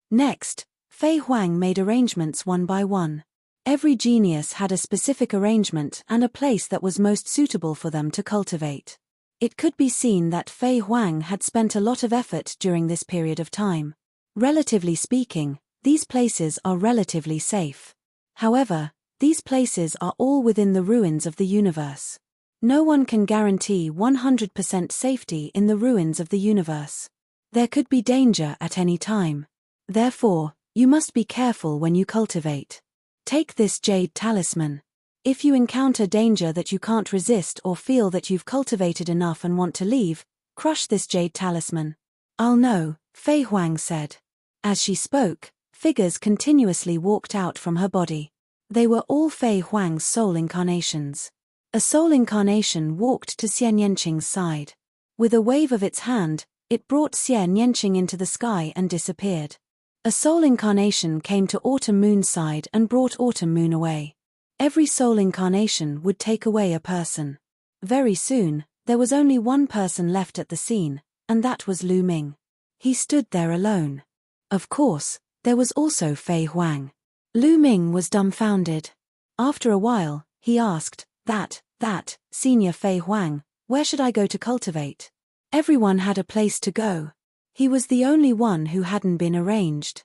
Next, Fei Huang made arrangements one by one. Every genius had a specific arrangement and a place that was most suitable for them to cultivate. It could be seen that Fei Huang had spent a lot of effort during this period of time. Relatively speaking, these places are relatively safe. However, these places are all within the ruins of the universe. No one can guarantee 100% safety in the ruins of the universe. There could be danger at any time. Therefore, you must be careful when you cultivate. Take this jade talisman. If you encounter danger that you can't resist or feel that you've cultivated enough and want to leave, crush this jade talisman. I'll know, Fei Huang said. As she spoke, figures continuously walked out from her body. They were all Fei Huang's soul incarnations. A soul incarnation walked to Xian Yanqing's side. With a wave of its hand, it brought Xian Yanqing into the sky and disappeared. A soul incarnation came to Autumn Moon's side and brought Autumn Moon away. Every soul incarnation would take away a person. Very soon, there was only one person left at the scene, and that was Lu Ming. He stood there alone. Of course, there was also Fei Huang. Lu Ming was dumbfounded. After a while, he asked, That, Senior Fei Huang, where should I go to cultivate? Everyone had a place to go. He was the only one who hadn't been arranged.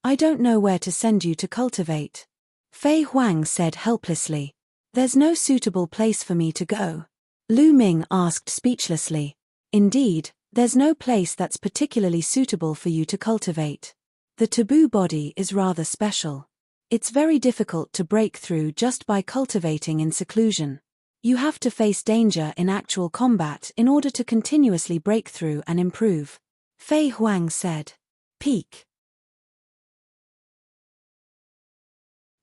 I don't know where to send you to cultivate. Fei Huang said helplessly. There's no suitable place for me to go. Lu Ming asked speechlessly. Indeed, there's no place that's particularly suitable for you to cultivate. The taboo body is rather special. It's very difficult to break through just by cultivating in seclusion. You have to face danger in actual combat in order to continuously break through and improve. Fei Huang said. Peak.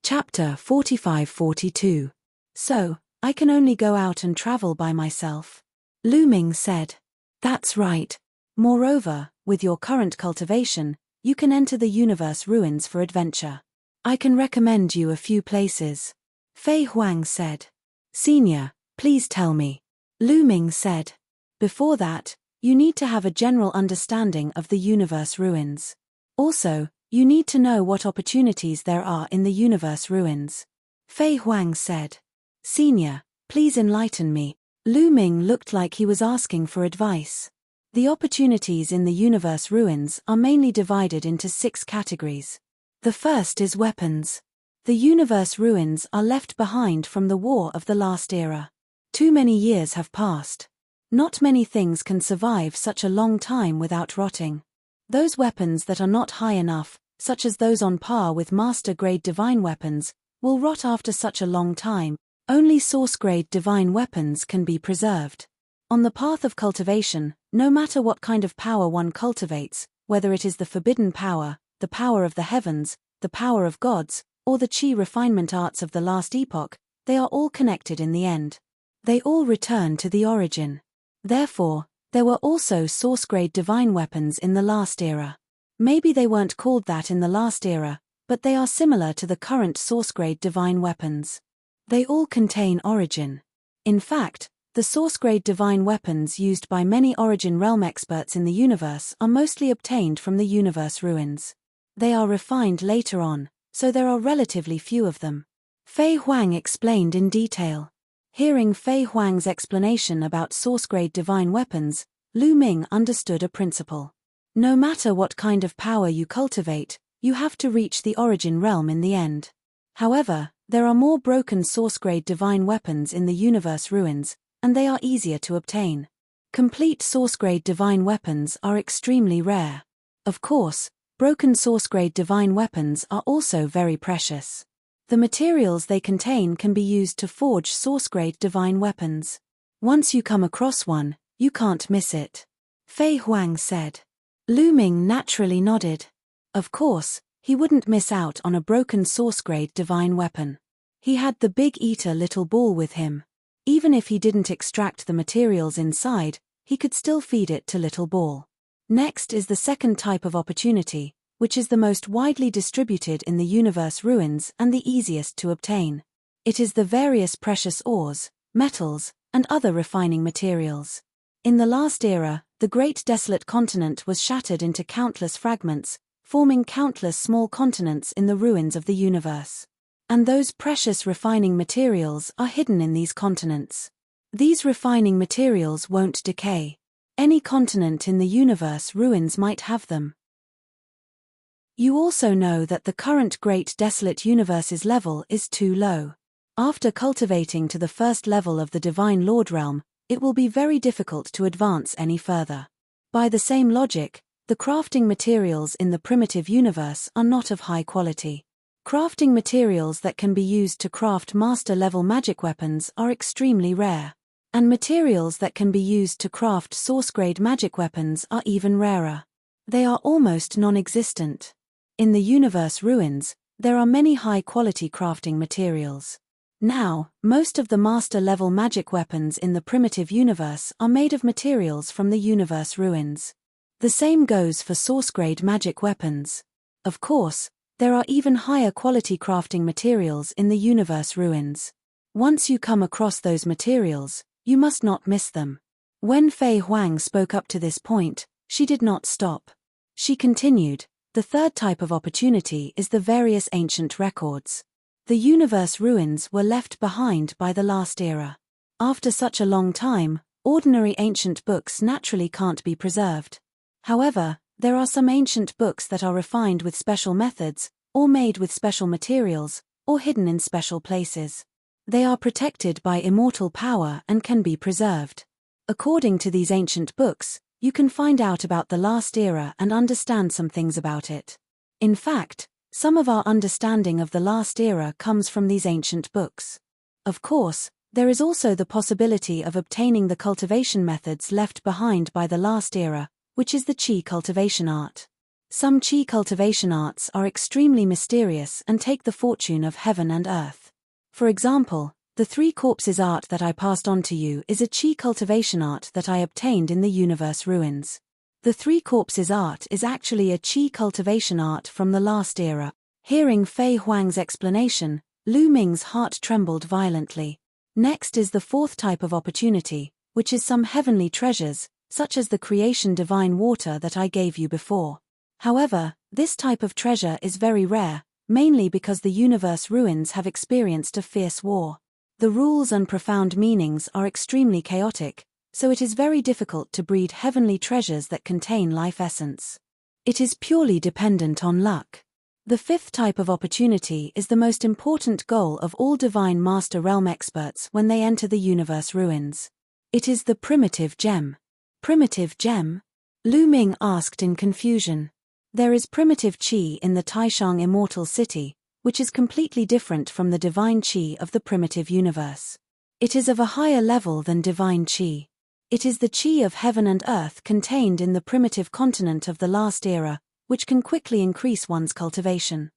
Chapter 45-42. So, I can only go out and travel by myself. Lu Ming said. That's right. Moreover, with your current cultivation, you can enter the universe ruins for adventure. I can recommend you a few places. Fei Huang said. Senior, please tell me. Lu Ming said. Before that, you need to have a general understanding of the universe ruins. Also, you need to know what opportunities there are in the universe ruins. Fei Huang said. Senior, please enlighten me. Lu Ming looked like he was asking for advice. The opportunities in the universe ruins are mainly divided into 6 categories. The first is weapons. The universe ruins are left behind from the war of the last era. Too many years have passed. Not many things can survive such a long time without rotting. Those weapons that are not high enough, such as those on par with master-grade divine weapons, will rot after such a long time. Only source-grade divine weapons can be preserved. On the path of cultivation, no matter what kind of power one cultivates, whether it is the forbidden power, the power of the heavens, the power of gods, or the chi refinement arts of the last epoch, they are all connected in the end. They all return to the origin. Therefore, there were also source-grade divine weapons in the last era. Maybe they weren't called that in the last era, but they are similar to the current source-grade divine weapons. They all contain origin. In fact, the source-grade divine weapons used by many Origin Realm experts in the universe are mostly obtained from the universe ruins. They are refined later on, so there are relatively few of them. Fei Huang explained in detail. Hearing Fei Huang's explanation about source-grade divine weapons, Lu Ming understood a principle. No matter what kind of power you cultivate, you have to reach the Origin Realm in the end. However, there are more broken source-grade divine weapons in the universe ruins, and they are easier to obtain. Complete source-grade divine weapons are extremely rare. Of course, broken source-grade divine weapons are also very precious. The materials they contain can be used to forge source-grade divine weapons. Once you come across one, you can't miss it. Fei Huang said. Lu Ming naturally nodded. Of course, he wouldn't miss out on a broken source-grade divine weapon. He had the Big Eater little ball with him. Even if he didn't extract the materials inside, he could still feed it to Little Ball. Next is the second type of opportunity, which is the most widely distributed in the universe ruins and the easiest to obtain. It is the various precious ores, metals, and other refining materials. In the last era, the great desolate continent was shattered into countless fragments, forming countless small continents in the ruins of the universe. And those precious refining materials are hidden in these continents. These refining materials won't decay. Any continent in the universe ruins might have them. You also know that the current Great Desolate Universe's level is too low. After cultivating to the first level of the Divine Lord Realm, it will be very difficult to advance any further. By the same logic, The crafting materials in the primitive universe are not of high quality. Crafting materials that can be used to craft master-level magic weapons are extremely rare. And materials that can be used to craft source-grade magic weapons are even rarer. They are almost non-existent. In the universe ruins, there are many high-quality crafting materials. Now, most of the master-level magic weapons in the primitive universe are made of materials from the universe ruins. The same goes for source-grade magic weapons. Of course, there are even higher quality crafting materials in the universe ruins. Once you come across those materials, you must not miss them. When Fei Huang spoke up to this point, she did not stop. She continued, the third type of opportunity is the various ancient records. The universe ruins were left behind by the last era. After such a long time, ordinary ancient books naturally can't be preserved. However, there are some ancient books that are refined with special methods, or made with special materials, or hidden in special places. They are protected by immortal power and can be preserved. According to these ancient books, you can find out about the last era and understand some things about it. In fact, some of our understanding of the last era comes from these ancient books. Of course, there is also the possibility of obtaining the cultivation methods left behind by the last era, which is the Qi cultivation art. Some Qi cultivation arts are extremely mysterious and take the fortune of heaven and earth. For example, the 3 corpses art that I passed on to you is a Qi cultivation art that I obtained in the universe ruins. The 3 corpses art is actually a Qi cultivation art from the last era. Hearing Fei Huang's explanation, Lu Ming's heart trembled violently. Next is the 4th type of opportunity, which is some heavenly treasures, such as the creation divine water that I gave you before. However, this type of treasure is very rare, mainly because the universe ruins have experienced a fierce war. The rules and profound meanings are extremely chaotic, so it is very difficult to breed heavenly treasures that contain life essence. It is purely dependent on luck. The 5th type of opportunity is the most important goal of all Divine Master Realm experts when they enter the universe ruins. It is the primitive gem. Primitive gem? Lu Ming asked in confusion. There is primitive qi in the Taishang Immortal City, which is completely different from the divine qi of the primitive universe. It is of a higher level than divine qi. It is the qi of heaven and earth contained in the primitive continent of the last era, which can quickly increase one's cultivation.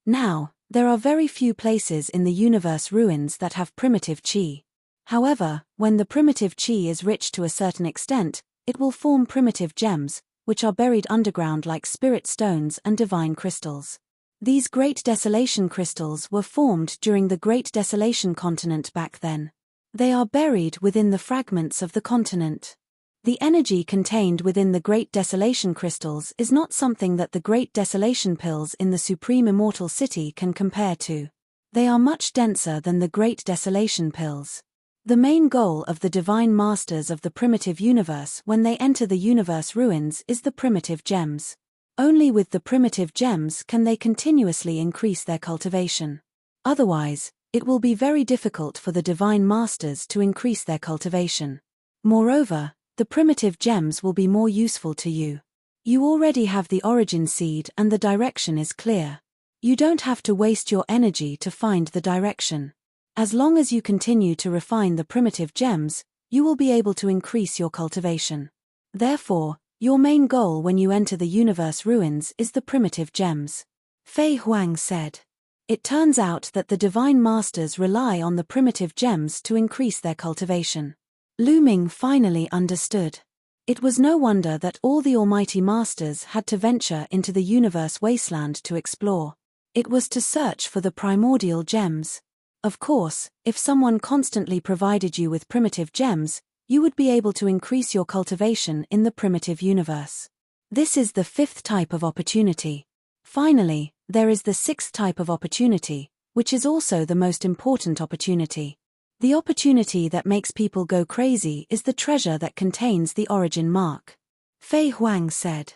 Now, there are very few places in the universe ruins that have primitive qi. However, when the primitive qi is rich to a certain extent, it will form primitive gems, which are buried underground like spirit stones and divine crystals. These Great Desolation crystals were formed during the Great Desolation continent back then. They are buried within the fragments of the continent. The energy contained within the Great Desolation crystals is not something that the Great Desolation pills in the Supreme Immortal City can compare to. They are much denser than the Great Desolation pills. The main goal of the Divine Masters of the primitive universe when they enter the universe ruins is the primitive gems. Only with the primitive gems can they continuously increase their cultivation. Otherwise, it will be very difficult for the Divine Masters to increase their cultivation. Moreover, the primitive gems will be more useful to you. You already have the origin seed and the direction is clear. You don't have to waste your energy to find the direction. As long as you continue to refine the primitive gems, you will be able to increase your cultivation. Therefore, your main goal when you enter the universe ruins is the primitive gems. Fei Huang said. It turns out that the Divine Masters rely on the primitive gems to increase their cultivation. Lu Ming finally understood. It was no wonder that all the Almighty Masters had to venture into the universe wasteland to explore. It was to search for the primordial gems. Of course, if someone constantly provided you with primitive gems, you would be able to increase your cultivation in the primitive universe. This is the 5th type of opportunity. Finally, there is the 6th type of opportunity, which is also the most important opportunity. The opportunity that makes people go crazy is the treasure that contains the origin mark. Fei Huang said.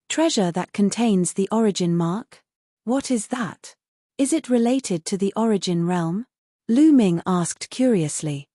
Treasure that contains the origin mark? What is that? Is it related to the origin realm? Lu Ming asked curiously.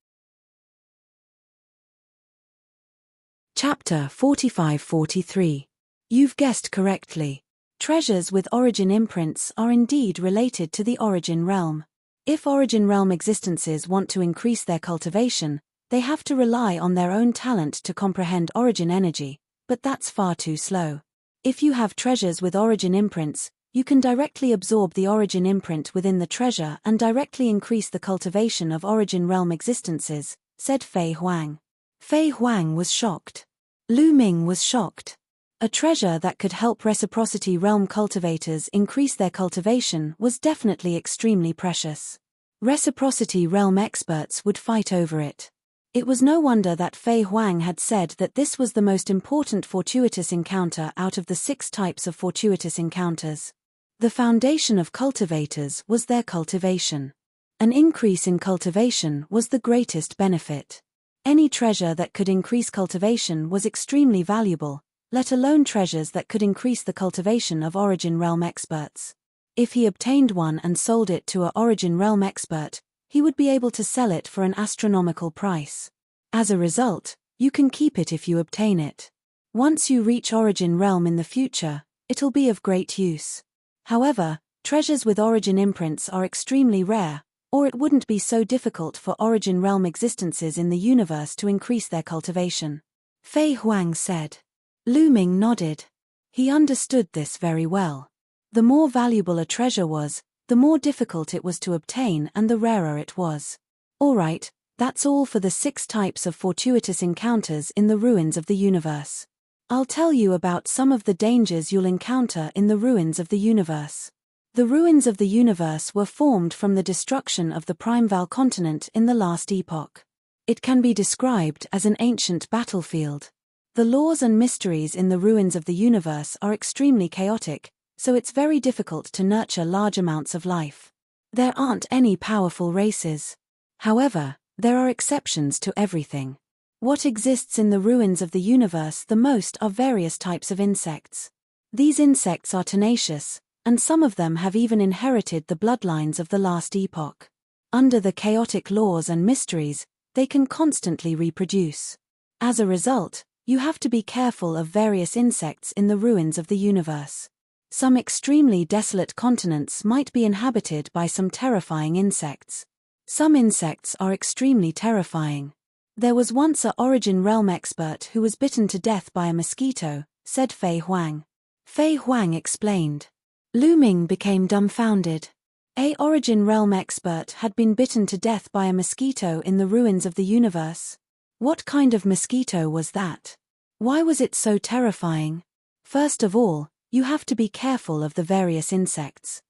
Chapter 45-43. You've guessed correctly. Treasures with origin imprints are indeed related to the origin realm. If origin realm existences want to increase their cultivation, they have to rely on their own talent to comprehend origin energy, but that's far too slow. If you have treasures with origin imprints, you can directly absorb the origin imprint within the treasure and directly increase the cultivation of origin realm existences, said Fei Huang. Fei Huang was shocked. Lu Ming was shocked. A treasure that could help reciprocity realm cultivators increase their cultivation was definitely extremely precious. Reciprocity realm experts would fight over it. It was no wonder that Fei Huang had said that this was the most important fortuitous encounter out of the 6 types of fortuitous encounters. The foundation of cultivators was their cultivation. An increase in cultivation was the greatest benefit. Any treasure that could increase cultivation was extremely valuable, let alone treasures that could increase the cultivation of origin realm experts. If he obtained one and sold it to a origin realm expert, he would be able to sell it for an astronomical price. As a result, you can keep it if you obtain it. Once you reach origin realm in the future, it'll be of great use. However, treasures with origin imprints are extremely rare, or it wouldn't be so difficult for origin realm existences in the universe to increase their cultivation. Fei Huang said. Lu Ming nodded. He understood this very well. The more valuable a treasure was, the more difficult it was to obtain and the rarer it was. Alright, that's all for the 6 types of fortuitous encounters in the ruins of the universe. I'll tell you about some of the dangers you'll encounter in the ruins of the universe. The ruins of the universe were formed from the destruction of the Primeval continent in the last epoch. It can be described as an ancient battlefield. The laws and mysteries in the ruins of the universe are extremely chaotic, so it's very difficult to nurture large amounts of life. There aren't any powerful races. However, there are exceptions to everything. What exists in the ruins of the universe the most are various types of insects. These insects are tenacious, and some of them have even inherited the bloodlines of the last epoch. Under the chaotic laws and mysteries, they can constantly reproduce. As a result, you have to be careful of various insects in the ruins of the universe. Some extremely desolate continents might be inhabited by some terrifying insects. Some insects are extremely terrifying. There was once a origin realm expert who was bitten to death by a mosquito, said Fei Huang. Fei Huang explained. Lu Ming became dumbfounded. A origin realm expert had been bitten to death by a mosquito in the ruins of the universe. What kind of mosquito was that? Why was it so terrifying? First of all, you have to be careful of the various insects.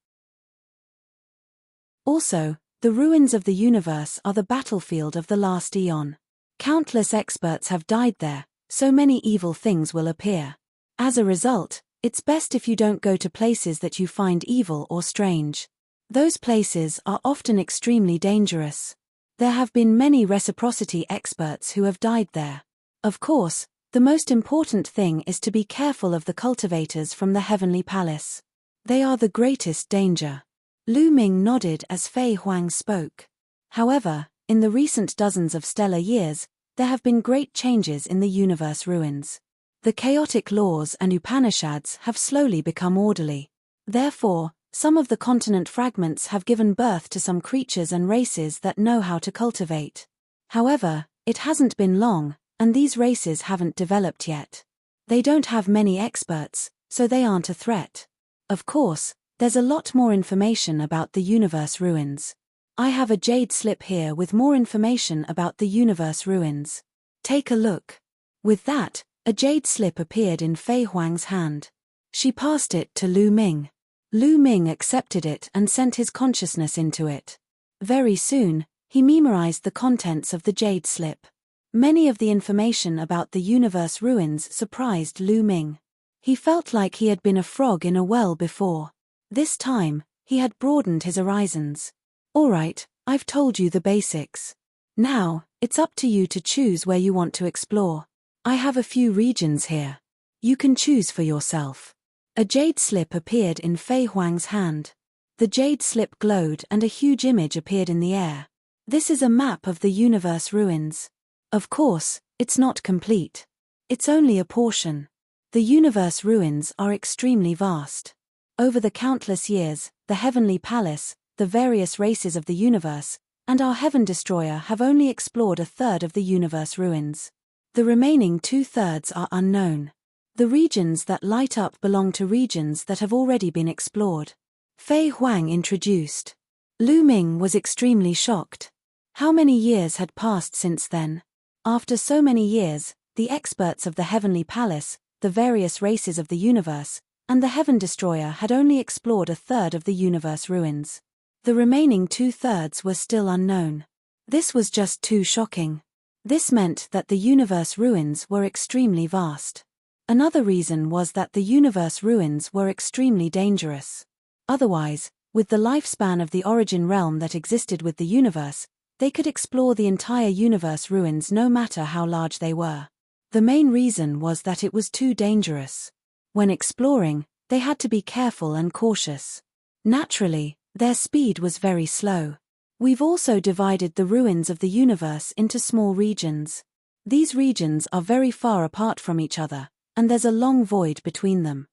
Also, the ruins of the universe are the battlefield of the last eon. Countless experts have died there, so many evil things will appear. As a result, it's best if you don't go to places that you find evil or strange. Those places are often extremely dangerous. There have been many reciprocity experts who have died there. Of course, the most important thing is to be careful of the cultivators from the Heavenly Palace. They are the greatest danger. Lu Ming nodded as Fei Huang spoke. However, in the recent dozens of stellar years, there have been great changes in the universe ruins. The chaotic laws and Upanishads have slowly become orderly. Therefore, some of the continent fragments have given birth to some creatures and races that know how to cultivate. However, it hasn't been long, and these races haven't developed yet. They don't have many experts, so they aren't a threat. Of course, there's a lot more information about the universe ruins. I have a jade slip here with more information about the universe ruins. Take a look. With that, a jade slip appeared in Fei Huang's hand. She passed it to Lu Ming. Lu Ming accepted it and sent his consciousness into it. Very soon, he memorized the contents of the jade slip. Many of the information about the universe ruins surprised Lu Ming. He felt like he had been a frog in a well before. This time, he had broadened his horizons. Alright, I've told you the basics. Now, it's up to you to choose where you want to explore. I have a few regions here. You can choose for yourself. A jade slip appeared in Fei Huang's hand. The jade slip glowed and a huge image appeared in the air. This is a map of the universe ruins. Of course, it's not complete. It's only a portion. The universe ruins are extremely vast. Over the countless years, the heavenly palace, the various races of the universe, and our heaven destroyer have only explored a third of the universe ruins. The remaining 2/3 are unknown. The regions that light up belong to regions that have already been explored. Fei Huang introduced. Lu Ming was extremely shocked. How many years had passed since then? After so many years, the experts of the heavenly palace, the various races of the universe, and the heaven destroyer had only explored a third of the universe ruins. The remaining 2/3 were still unknown. This was just too shocking. This meant that the universe ruins were extremely vast. Another reason was that the universe ruins were extremely dangerous. Otherwise, with the lifespan of the origin realm that existed with the universe, they could explore the entire universe ruins no matter how large they were. The main reason was that it was too dangerous. When exploring, they had to be careful and cautious. Naturally, their speed was very slow. We've also divided the ruins of the universe into small regions. These regions are very far apart from each other, and there's a long void between them.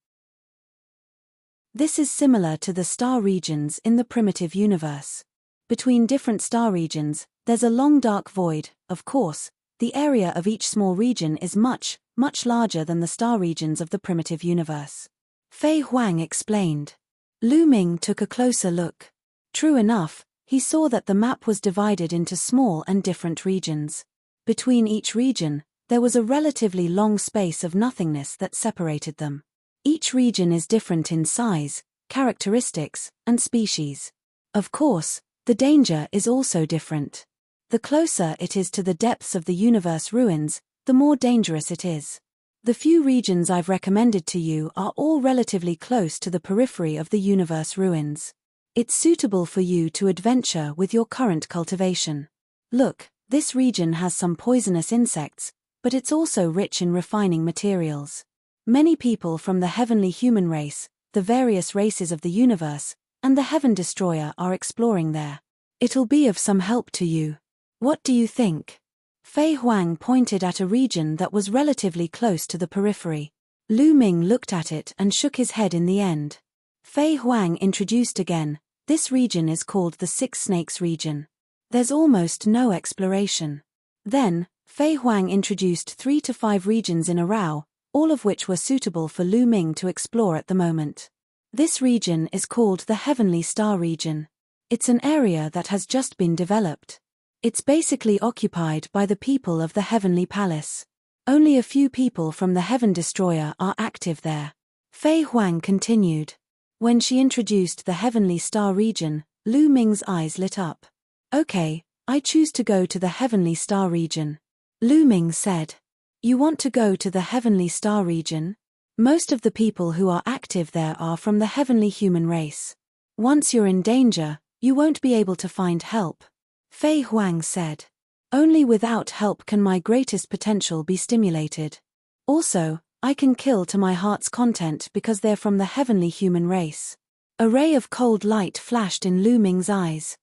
This is similar to the star regions in the primitive universe. Between different star regions, there's a long dark void. Of course, the area of each small region is much, much larger than the star regions of the primitive universe. Fei Huang explained. Lu Ming took a closer look. True enough, he saw that the map was divided into small and different regions. Between each region, there was a relatively long space of nothingness that separated them. Each region is different in size, characteristics, and species. Of course, the danger is also different. The closer it is to the depths of the universe ruins, the more dangerous it is. The few regions I've recommended to you are all relatively close to the periphery of the universe ruins. It's suitable for you to adventure with your current cultivation. Look, this region has some poisonous insects, but it's also rich in refining materials. Many people from the heavenly human race, the various races of the universe, and the heaven destroyer are exploring there. It'll be of some help to you. What do you think? Fei Huang pointed at a region that was relatively close to the periphery. Lu Ming looked at it and shook his head in the end. Fei Huang introduced again. This region is called the Six Snakes region. There's almost no exploration. Then, Fei Huang introduced 3 to 5 regions in a row, all of which were suitable for Lu Ming to explore at the moment. This region is called the Heavenly Star region. It's an area that has just been developed. It's basically occupied by the people of the Heavenly Palace. Only a few people from the Heaven Destroyer are active there. Fei Huang continued. When she introduced the Heavenly Star region, Lu Ming's eyes lit up. Okay, I choose to go to the Heavenly Star region. Lu Ming said. You want to go to the Heavenly Star region? Most of the people who are active there are from the heavenly human race. Once you're in danger, you won't be able to find help. Fei Huang said. Only without help can my greatest potential be stimulated. Also, I can kill to my heart's content because they're from the heavenly human race. A ray of cold light flashed in Lu Ming's eyes.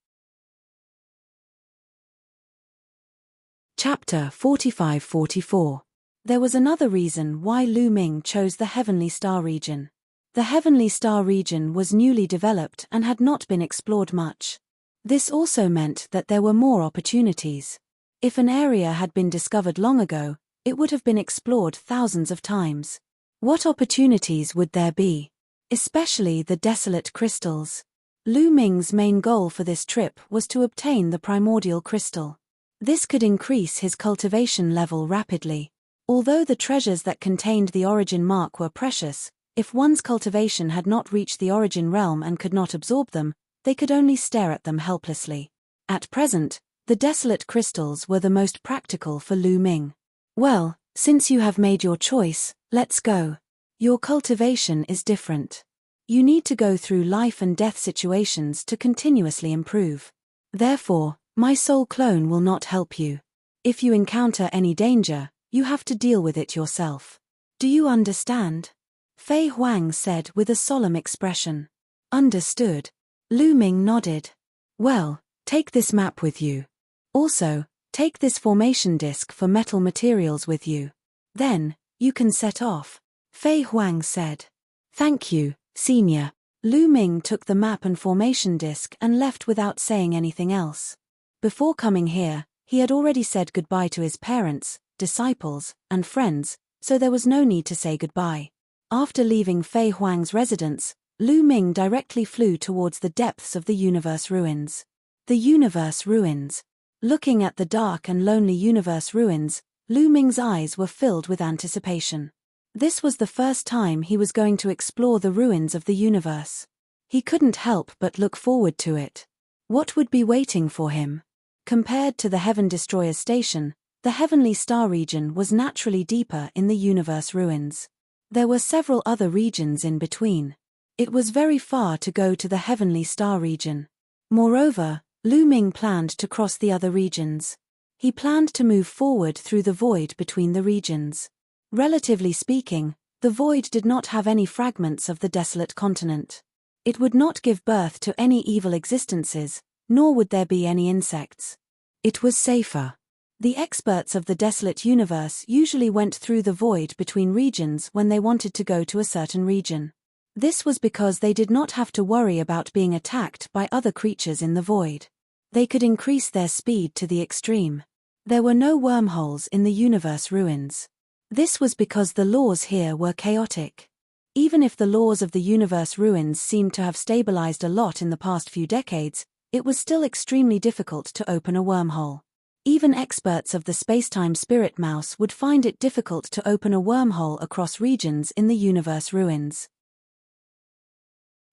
Chapter 45-44. There was another reason why Lu Ming chose the Heavenly Star region. The Heavenly Star region was newly developed and had not been explored much. This also meant that there were more opportunities. If an area had been discovered long ago, it would have been explored thousands of times. What opportunities would there be? Especially the desolate crystals. Lu Ming's main goal for this trip was to obtain the primordial crystal. This could increase his cultivation level rapidly. Although the treasures that contained the origin mark were precious, if one's cultivation had not reached the origin realm and could not absorb them, they could only stare at them helplessly. At present, the desolate crystals were the most practical for Lu Ming. Well, since you have made your choice, let's go. Your cultivation is different. You need to go through life and death situations to continuously improve. Therefore, my soul clone will not help you. If you encounter any danger, you have to deal with it yourself. Do you understand? Fei Huang said with a solemn expression. Understood. Lu Ming nodded. Well, take this map with you. Also, take this formation disc for metal materials with you. Then, You can set off, Fei Huang said. Thank you, Senior. Lu Ming took the map and formation disc and left without saying anything else. Before coming here, he had already said goodbye to his parents, disciples, and friends, so there was no need to say goodbye. After leaving Fei Huang's residence, Lu Ming directly flew towards the depths of the universe ruins. The universe ruins. Looking at the dark and lonely universe ruins, Lu Ming's eyes were filled with anticipation. This was the first time he was going to explore the ruins of the universe. He couldn't help but look forward to it. What would be waiting for him? Compared to the Heaven Destroyer Station, the Heavenly Star region was naturally deeper in the universe ruins. There were several other regions in between. It was very far to go to the Heavenly Star region. Moreover, Lu Ming planned to cross the other regions. He planned to move forward through the void between the regions. Relatively speaking, the void did not have any fragments of the desolate continent. It would not give birth to any evil existences, nor would there be any insects. It was safer. The experts of the desolate universe usually went through the void between regions when they wanted to go to a certain region. This was because they did not have to worry about being attacked by other creatures in the void. They could increase their speed to the extreme. There were no wormholes in the universe ruins. This was because the laws here were chaotic. Even if the laws of the universe ruins seemed to have stabilized a lot in the past few decades, it was still extremely difficult to open a wormhole. Even experts of the spacetime spirit mouse would find it difficult to open a wormhole across regions in the universe ruins.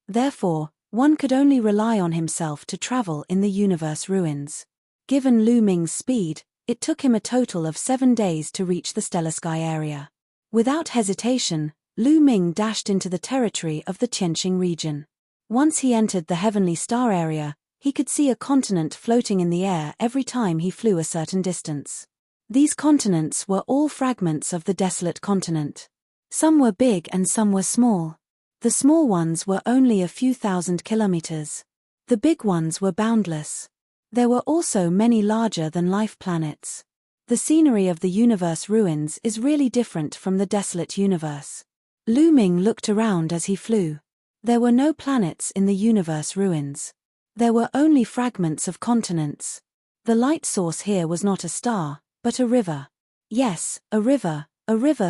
Therefore, one could only rely on himself to travel in the universe ruins. Given Lu Ming's speed, it took him a total of 7 days to reach the stellar sky area. Without hesitation, Lu Ming dashed into the territory of the Tianqing region. Once he entered the Heavenly Star area, he could see a continent floating in the air every time he flew a certain distance. These continents were all fragments of the desolate continent. Some were big and some were small. The small ones were only a few thousand kilometers. The big ones were boundless. There were also many larger-than-life planets. The scenery of the universe ruins is really different from the desolate universe. Lu Ming looked around as he flew. There were no planets in the universe ruins. There were only fragments of continents. The light source here was not a star, but a river. Yes, a river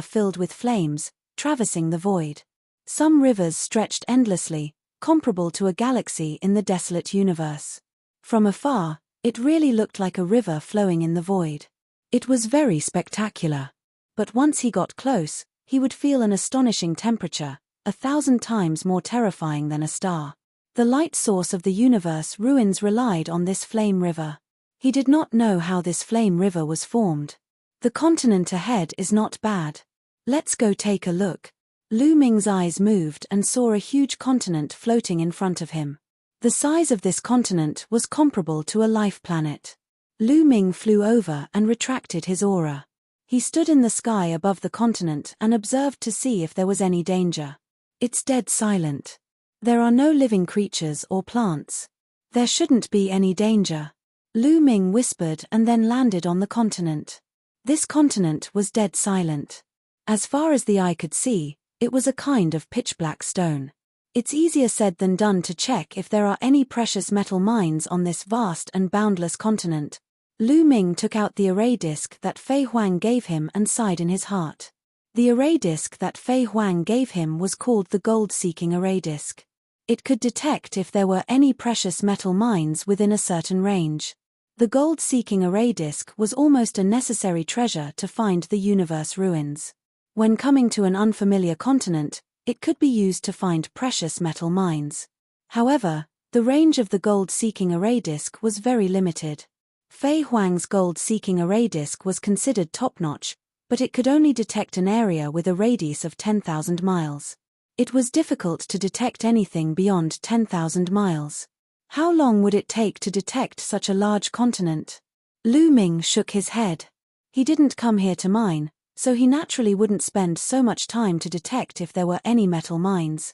filled with flames, traversing the void. Some rivers stretched endlessly, comparable to a galaxy in the desolate universe. From afar, it really looked like a river flowing in the void. It was very spectacular. But once he got close, he would feel an astonishing temperature, 1,000 times more terrifying than a star. The light source of the universe ruins relied on this flame river. He did not know how this flame river was formed. The continent ahead is not bad. Let's go take a look. Lu Ming's eyes moved and saw a huge continent floating in front of him. The size of this continent was comparable to a life planet. Lu Ming flew over and retracted his aura. He stood in the sky above the continent and observed to see if there was any danger. It's dead silent. There are no living creatures or plants. There shouldn't be any danger. Lu Ming whispered and then landed on the continent. This continent was dead silent. As far as the eye could see, it was a kind of pitch-black stone. It's easier said than done to check if there are any precious metal mines on this vast and boundless continent. Lu Ming took out the array disk that Fei Huang gave him and sighed in his heart. The array disk that Fei Huang gave him was called the gold-seeking array disk. It could detect if there were any precious metal mines within a certain range. The gold-seeking array disk was almost a necessary treasure to find the universe ruins. When coming to an unfamiliar continent, it could be used to find precious metal mines. However, the range of the gold-seeking array disk was very limited. Fei Huang's gold-seeking array disk was considered top-notch, but it could only detect an area with a radius of 10,000 miles. It was difficult to detect anything beyond 10,000 miles. How long would it take to detect such a large continent? Lu Ming shook his head. He didn't come here to mine, so he naturally wouldn't spend so much time to detect if there were any metal mines.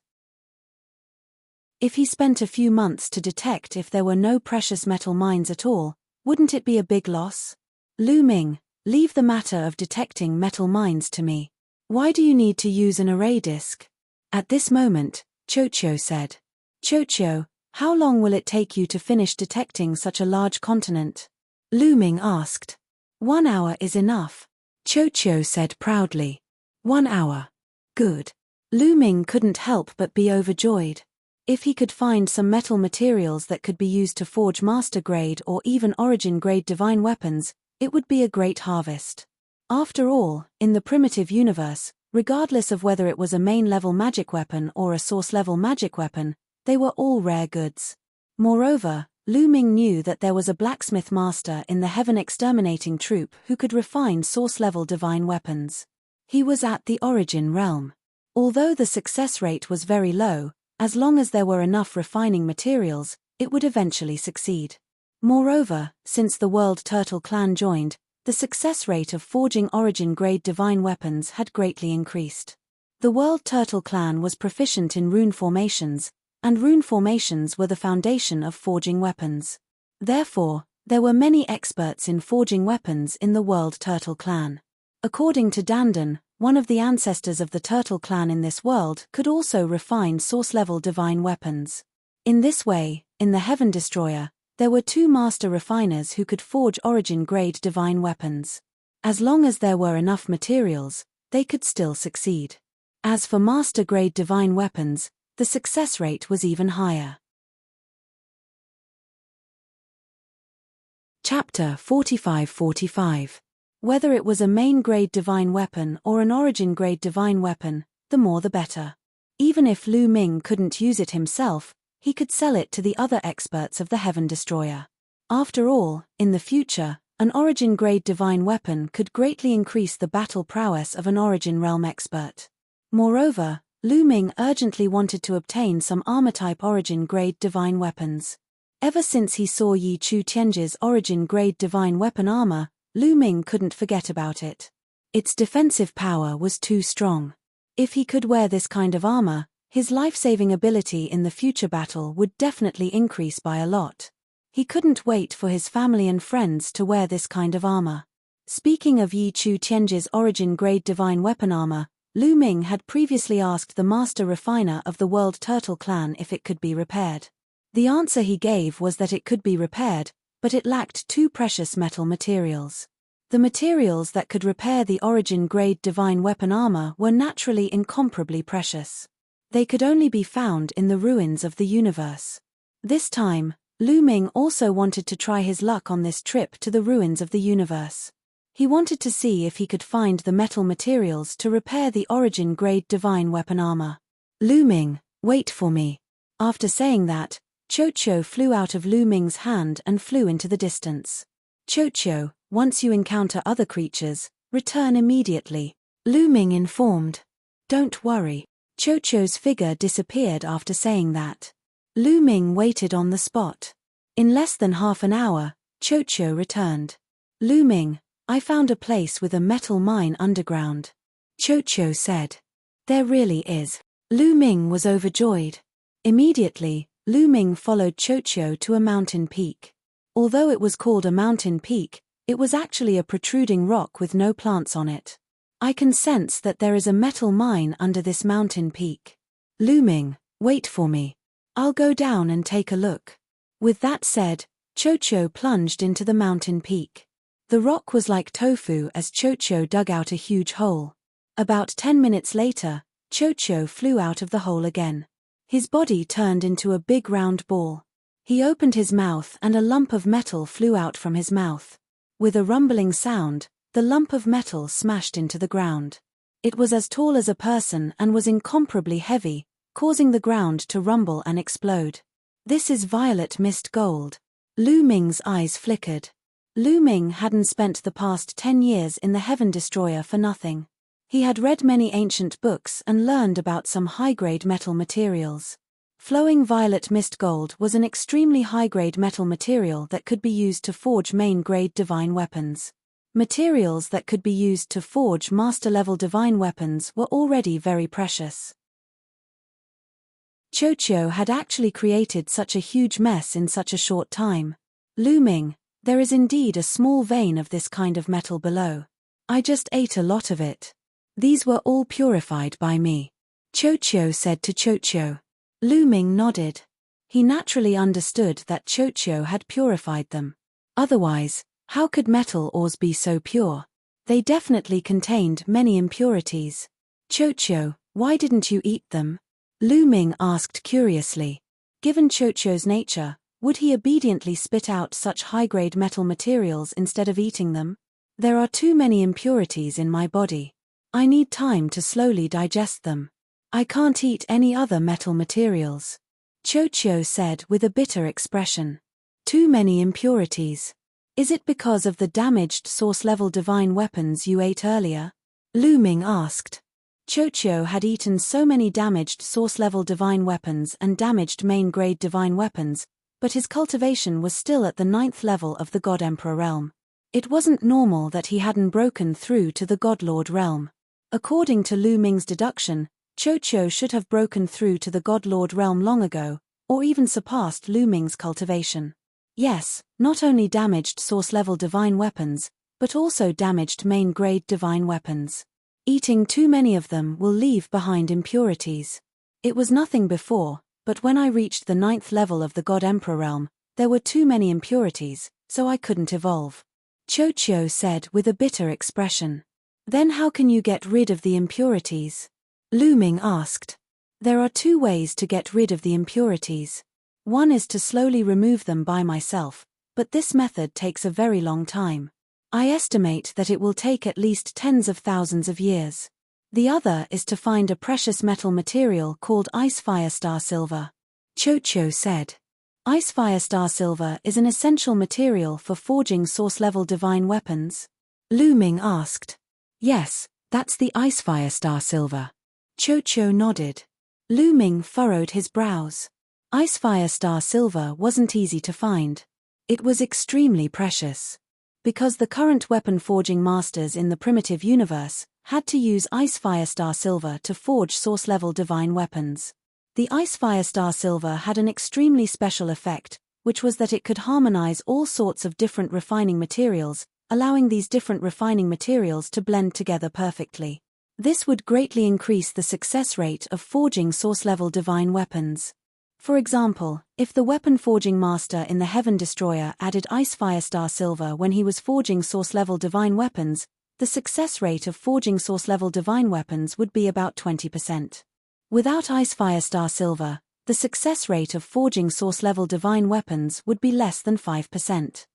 If he spent a few months to detect if there were no precious metal mines at all, wouldn't it be a big loss? Lu Ming, leave the matter of detecting metal mines to me. Why do you need to use an array disk? At this moment, Chocho said. Chocho, how long will it take you to finish detecting such a large continent? Lu Ming asked. 1 hour is enough. Chocho said proudly. 1 hour. Good. Lu Ming couldn't help but be overjoyed. If he could find some metal materials that could be used to forge master-grade or even origin-grade divine weapons, it would be a great harvest. After all, in the primitive universe, regardless of whether it was a main-level magic weapon or a source-level magic weapon, they were all rare goods. Moreover, Lu Ming knew that there was a blacksmith master in the Heaven Exterminating Troop who could refine source-level divine weapons. He was at the Origin realm. Although the success rate was very low, as long as there were enough refining materials, it would eventually succeed. Moreover, since the World Turtle Clan joined, the success rate of forging origin-grade divine weapons had greatly increased. The World Turtle Clan was proficient in rune formations, and rune formations were the foundation of forging weapons. Therefore, there were many experts in forging weapons in the World Turtle Clan. According to Dandan, one of the ancestors of the Turtle Clan in this world could also refine source-level divine weapons. In this way, in the Heaven Destroyer, there were 2 master refiners who could forge origin-grade divine weapons. As long as there were enough materials, they could still succeed. As for master-grade divine weapons, the success rate was even higher. Chapter 45-45. Whether it was a main-grade divine weapon or an origin-grade divine weapon, the more the better. Even if Lu Ming couldn't use it himself, he could sell it to the other experts of the Heaven Destroyer. After all, in the future, an origin-grade divine weapon could greatly increase the battle prowess of an origin realm expert. Moreover, Lu Ming urgently wanted to obtain some armor-type origin-grade divine weapons. Ever since he saw Yi Chu Tianji's origin-grade divine weapon armor, Lu Ming couldn't forget about it. Its defensive power was too strong. If he could wear this kind of armor, his life-saving ability in the future battle would definitely increase by a lot. He couldn't wait for his family and friends to wear this kind of armor. Speaking of Yi Chu Tianji's origin-grade divine weapon armor, Lu Ming had previously asked the master refiner of the World Turtle Clan if it could be repaired. The answer he gave was that it could be repaired, but it lacked 2 precious metal materials. The materials that could repair the origin-grade divine weapon armor were naturally incomparably precious. They could only be found in the ruins of the universe. This time, Lu Ming also wanted to try his luck on this trip to the ruins of the universe. He wanted to see if he could find the metal materials to repair the origin-grade divine weapon armor. Lu Ming, wait for me. After saying that, Chocho flew out of Lu Ming's hand and flew into the distance. Chocho, once you encounter other creatures, return immediately, Lu Ming informed. Don't worry. Chocho's figure disappeared after saying that. Lu Ming waited on the spot. In less than half an hour, Chocho returned. Lu Ming, I found a place with a metal mine underground. Chocho said. There really is. Lu Ming was overjoyed. Immediately, Lu Ming followed Chocho to a mountain peak. Although it was called a mountain peak, it was actually a protruding rock with no plants on it. I can sense that there is a metal mine under this mountain peak. Lu Ming, wait for me. I'll go down and take a look. With that said, Chocho plunged into the mountain peak. The rock was like tofu as Chocho dug out a huge hole. About 10 minutes later, Chocho flew out of the hole again. His body turned into a big round ball. He opened his mouth and a lump of metal flew out from his mouth. With a rumbling sound, the lump of metal smashed into the ground. It was as tall as a person and was incomparably heavy, causing the ground to rumble and explode. This is violet mist gold. Lu Ming's eyes flickered. Lu Ming hadn't spent the past 10 years in the Heaven Destroyer for nothing. He had read many ancient books and learned about some high-grade metal materials. Flowing violet mist gold was an extremely high-grade metal material that could be used to forge main-grade divine weapons. Materials that could be used to forge master-level divine weapons were already very precious. Chocho had actually created such a huge mess in such a short time. Lu Ming, there is indeed a small vein of this kind of metal below. I just ate a lot of it. These were all purified by me. Chocho said to Chocho. Lu Ming nodded. He naturally understood that Chocho had purified them. Otherwise, how could metal ores be so pure? They definitely contained many impurities. Chocho, why didn't you eat them? Lu Ming asked curiously. Given Chocho's nature, would he obediently spit out such high-grade metal materials instead of eating them? There are too many impurities in my body. I need time to slowly digest them. I can't eat any other metal materials. Chocho said with a bitter expression. Too many impurities. Is it because of the damaged source-level divine weapons you ate earlier? Lu Ming asked. Chocho had eaten so many damaged source-level divine weapons and damaged main-grade divine weapons, but his cultivation was still at the 9th level of the God Emperor realm. It wasn't normal that he hadn't broken through to the God Lord realm. According to Lu Ming's deduction, Chocho should have broken through to the God Lord realm long ago, or even surpassed Lu Ming's cultivation. Yes, not only damaged source-level divine weapons, but also damaged main-grade divine weapons. Eating too many of them will leave behind impurities. It was nothing before, but when I reached the 9th level of the God Emperor realm, there were too many impurities, so I couldn't evolve. Chocho said with a bitter expression. Then how can you get rid of the impurities? Lu Ming asked. There are 2 ways to get rid of the impurities. One is to slowly remove them by myself, but this method takes a very long time. I estimate that it will take at least tens of thousands of years. The other is to find a precious metal material called Ice Fire Star Silver. Chocho said. Ice Fire Star Silver is an essential material for forging source-level divine weapons? Lu Ming asked. Yes, that's the Ice Fire Star Silver. Chocho nodded. Lu Ming furrowed his brows. Ice Fire Star Silver wasn't easy to find. It was extremely precious. Because the current weapon forging masters in the primitive universe had to use Ice Fire Star Silver to forge source-level divine weapons. The Ice Fire Star Silver had an extremely special effect, which was that it could harmonize all sorts of different refining materials, allowing these different refining materials to blend together perfectly. This would greatly increase the success rate of forging source-level divine weapons. For example, if the weapon forging master in the Heaven Destroyer added Ice Fire Star Silver when he was forging source-level divine weapons, the success rate of forging source-level divine weapons would be about 20%. Without Ice Fire Star Silver, the success rate of forging source-level divine weapons would be less than 5%.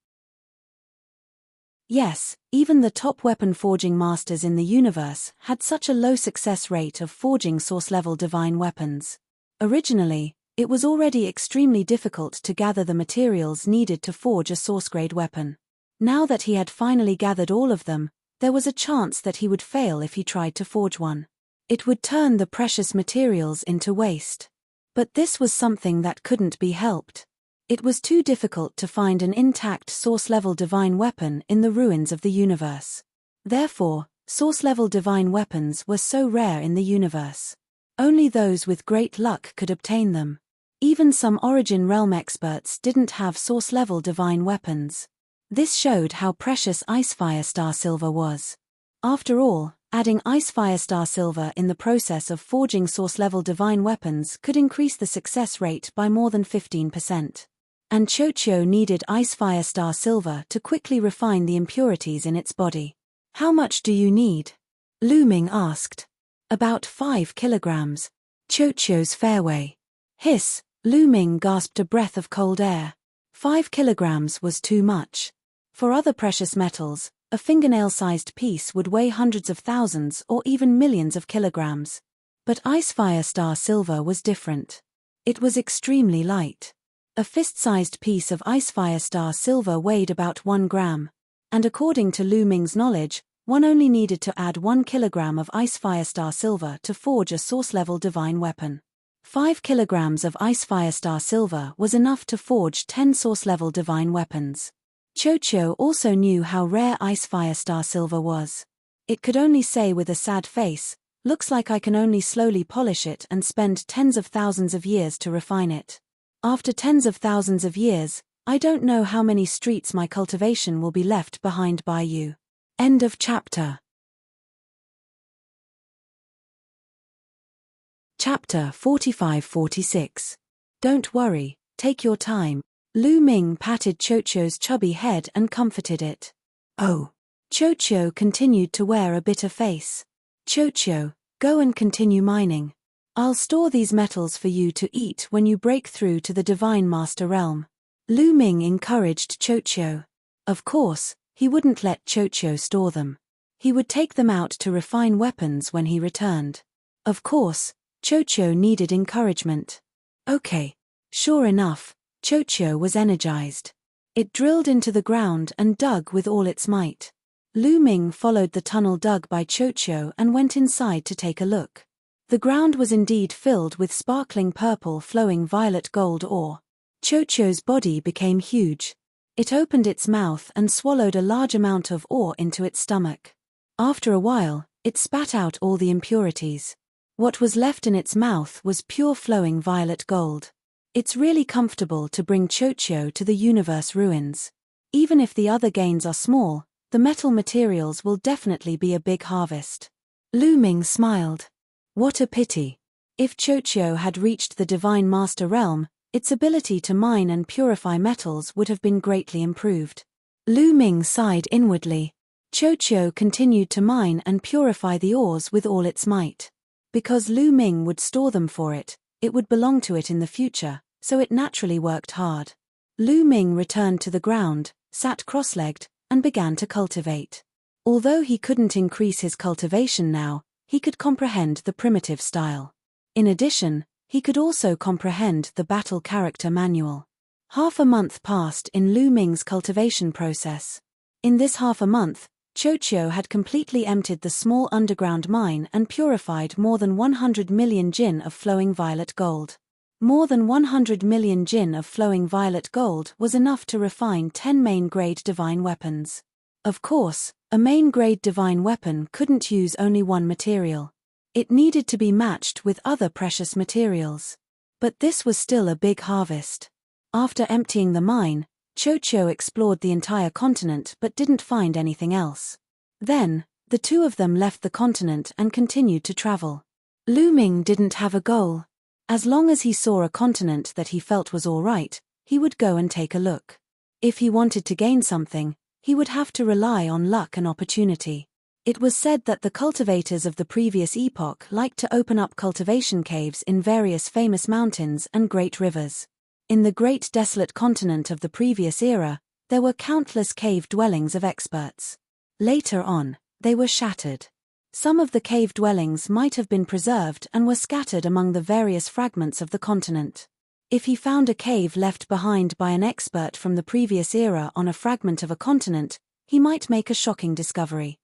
Yes, even the top weapon forging masters in the universe had such a low success rate of forging source-level divine weapons. Originally, it was already extremely difficult to gather the materials needed to forge a source-grade weapon. Now that he had finally gathered all of them, there was a chance that he would fail if he tried to forge one. It would turn the precious materials into waste. But this was something that couldn't be helped. It was too difficult to find an intact source-level divine weapon in the ruins of the universe. Therefore, source-level divine weapons were so rare in the universe. Only those with great luck could obtain them. Even some Origin Realm experts didn't have source-level divine weapons. This showed how precious Ice Fire Star Silver was. After all, adding Ice Fire Star Silver in the process of forging source-level divine weapons could increase the success rate by more than 15%. And Chocho needed Ice Fire Star Silver to quickly refine the impurities in its body. How much do you need? Lu Ming asked. About 5 kilograms. Chocho's fairway. Hiss, Lu Ming gasped a breath of cold air. 5 kilograms was too much. For other precious metals, a fingernail-sized piece would weigh hundreds of thousands or even millions of kilograms. But Ice Fire Star Silver was different. It was extremely light. A fist-sized piece of Ice Fire Star Silver weighed about 1 gram. And according to Lu Ming's knowledge, one only needed to add 1 kilogram of Ice Fire Star Silver to forge a source-level divine weapon. 5 kilograms of Ice Fire Star Silver was enough to forge 10 source-level divine weapons. Chocho also knew how rare Ice Fire Star Silver was. It could only say with a sad face, "Looks like I can only slowly polish it and spend tens of thousands of years to refine it. After tens of thousands of years, I don't know how many streets my cultivation will be left behind by you." End of chapter. Chapter 45-46. Don't worry, take your time. Lu Ming patted Chocho's chubby head and comforted it. Oh. Chocho continued to wear a bitter face. Chocho, go and continue mining. I'll store these metals for you to eat when you break through to the Divine Master Realm. Lu Ming encouraged Chocho. Of course, he wouldn't let Chocho store them. He would take them out to refine weapons when he returned. Of course, Chocho needed encouragement. Okay. Sure enough, Chocho was energized. It drilled into the ground and dug with all its might. Lu Ming followed the tunnel dug by Chocho and went inside to take a look. The ground was indeed filled with sparkling purple flowing violet gold ore. Chocho's body became huge. It opened its mouth and swallowed a large amount of ore into its stomach. After a while, it spat out all the impurities. What was left in its mouth was pure flowing violet gold. It's really comfortable to bring Chocho to the universe ruins. Even if the other gains are small, the metal materials will definitely be a big harvest. Lu Ming smiled. What a pity. If Chocho had reached the Divine Master Realm, its ability to mine and purify metals would have been greatly improved. Lu Ming sighed inwardly. Chocho continued to mine and purify the ores with all its might. Because Lu Ming would store them for it, it would belong to it in the future, so it naturally worked hard. Lu Ming returned to the ground, sat cross-legged, and began to cultivate. Although he couldn't increase his cultivation now, he could comprehend the primitive style. In addition, he could also comprehend the battle character manual. Half a month passed in Lu Ming's cultivation process. In this half a month, Chocho had completely emptied the small underground mine and purified more than 100 million jin of flowing violet gold. More than 100 million jin of flowing violet gold was enough to refine 10 main-grade divine weapons. Of course, a main-grade divine weapon couldn't use only one material. It needed to be matched with other precious materials. But this was still a big harvest. After emptying the mine, Chocho explored the entire continent but didn't find anything else. Then, the two of them left the continent and continued to travel. Lu Ming didn't have a goal. As long as he saw a continent that he felt was all right, he would go and take a look. If he wanted to gain something, he would have to rely on luck and opportunity. It was said that the cultivators of the previous epoch liked to open up cultivation caves in various famous mountains and great rivers. In the great desolate continent of the previous era, there were countless cave dwellings of experts. Later on, they were shattered. Some of the cave dwellings might have been preserved and were scattered among the various fragments of the continent. If he found a cave left behind by an expert from the previous era on a fragment of a continent, he might make a shocking discovery.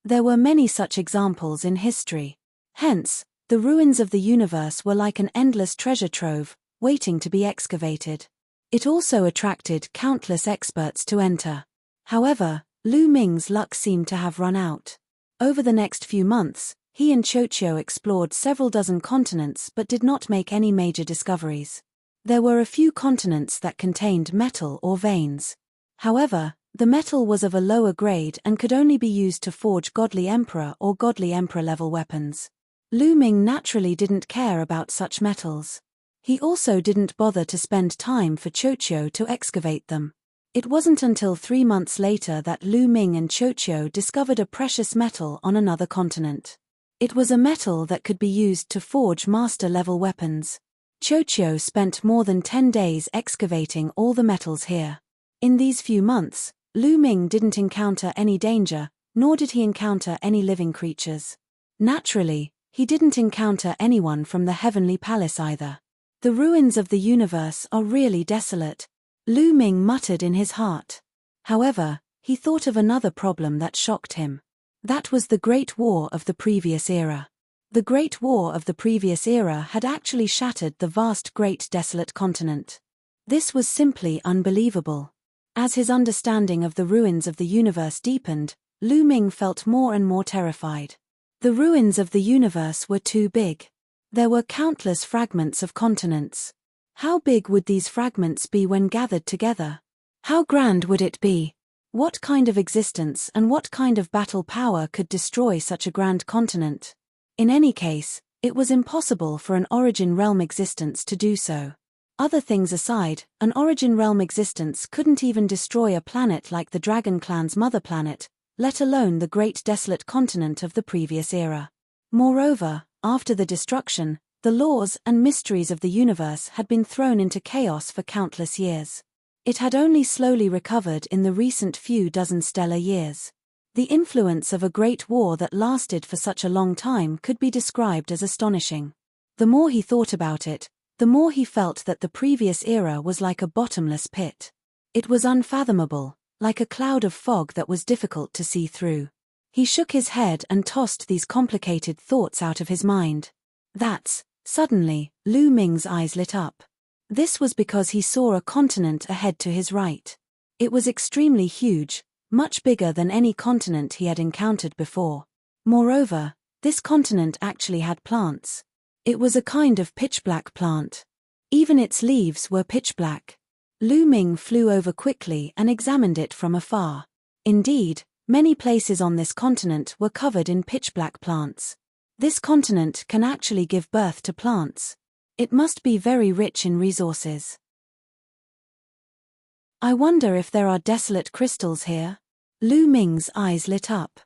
There were many such examples in history. Hence, the ruins of the universe were like an endless treasure trove, waiting to be excavated. It also attracted countless experts to enter. However, Lu Ming's luck seemed to have run out. Over the next few months, he and Chocho explored several dozen continents but did not make any major discoveries. There were a few continents that contained metal or veins. However, the metal was of a lower grade and could only be used to forge godly emperor or godly emperor level weapons. Lu Ming naturally didn't care about such metals. He also didn't bother to spend time for Chocho to excavate them. It wasn't until 3 months later that Lu Ming and Chocho discovered a precious metal on another continent. It was a metal that could be used to forge master-level weapons. Chocho spent more than 10 days excavating all the metals here. In these few months, Lu Ming didn't encounter any danger, nor did he encounter any living creatures. Naturally, he didn't encounter anyone from the heavenly palace either. The ruins of the universe are really desolate, Lu Ming muttered in his heart. However, he thought of another problem that shocked him. That was the Great War of the previous era. The Great War of the previous era had actually shattered the vast great desolate continent. This was simply unbelievable. As his understanding of the ruins of the universe deepened, Lu Ming felt more and more terrified. The ruins of the universe were too big. There were countless fragments of continents. How big would these fragments be when gathered together? How grand would it be? What kind of existence and what kind of battle power could destroy such a grand continent? In any case, It was impossible for an Origin Realm existence to do so. Other things aside, an Origin Realm existence couldn't even destroy a planet like the Dragon Clan's mother planet, let alone the great desolate continent of the previous era. Moreover, after the destruction, the laws and mysteries of the universe had been thrown into chaos for countless years. It had only slowly recovered in the recent few dozen stellar years. The influence of a great war that lasted for such a long time could be described as astonishing. The more he thought about it, the more he felt that the previous era was like a bottomless pit. It was unfathomable, like a cloud of fog that was difficult to see through. He shook his head and tossed these complicated thoughts out of his mind. Suddenly, Lu Ming's eyes lit up. This was because he saw a continent ahead to his right. It was extremely huge, much bigger than any continent he had encountered before. Moreover, this continent actually had plants. It was a kind of pitch-black plant. Even its leaves were pitch-black. Lu Ming flew over quickly and examined it from afar. Indeed, many places on this continent were covered in pitch-black plants. This continent can actually give birth to plants. It must be very rich in resources. I wonder if there are desolate crystals here? Lu Ming's eyes lit up.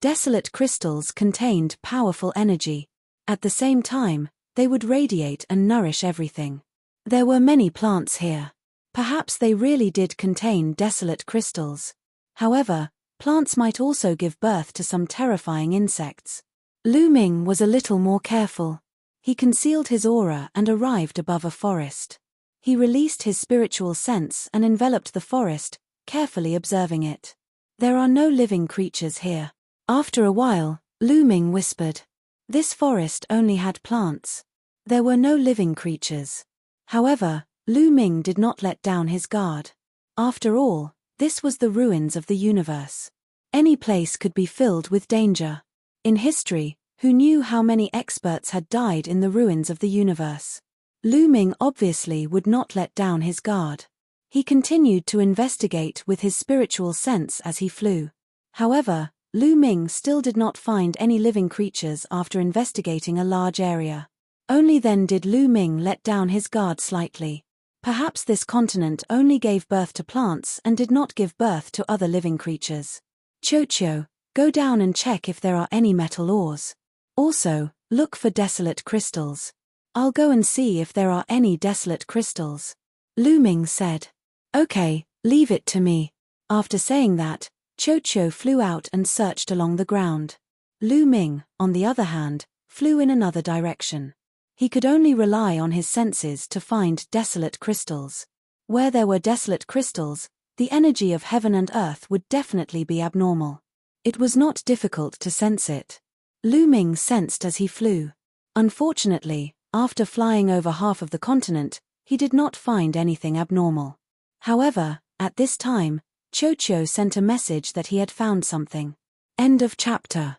Desolate crystals contained powerful energy. At the same time, they would radiate and nourish everything. There were many plants here. Perhaps they really did contain desolate crystals. However, plants might also give birth to some terrifying insects. Lu Ming was a little more careful. He concealed his aura and arrived above a forest. He released his spiritual sense and enveloped the forest, carefully observing it. There are no living creatures here. After a while, Lu Ming whispered. This forest only had plants. There were no living creatures. However, Lu Ming did not let down his guard. After all, this was the ruins of the universe. Any place could be filled with danger. In history, who knew how many experts had died in the ruins of the universe? Lu Ming obviously would not let down his guard. He continued to investigate with his spiritual sense as he flew. However, Lu Ming still did not find any living creatures after investigating a large area. Only then did Lu Ming let down his guard slightly. Perhaps this continent only gave birth to plants and did not give birth to other living creatures. Cho, go down and check if there are any metal ores. Also, look for desolate crystals. I'll go and see if there are any desolate crystals. Lu Ming said. Okay, leave it to me. After saying that, Cho flew out and searched along the ground. Lu Ming, on the other hand, flew in another direction. He could only rely on his senses to find desolate crystals. Where there were desolate crystals, the energy of heaven and earth would definitely be abnormal. It was not difficult to sense it. Lu Ming sensed as he flew. Unfortunately, after flying over half of the continent, he did not find anything abnormal. However, at this time, Cho sent a message that he had found something. End of chapter.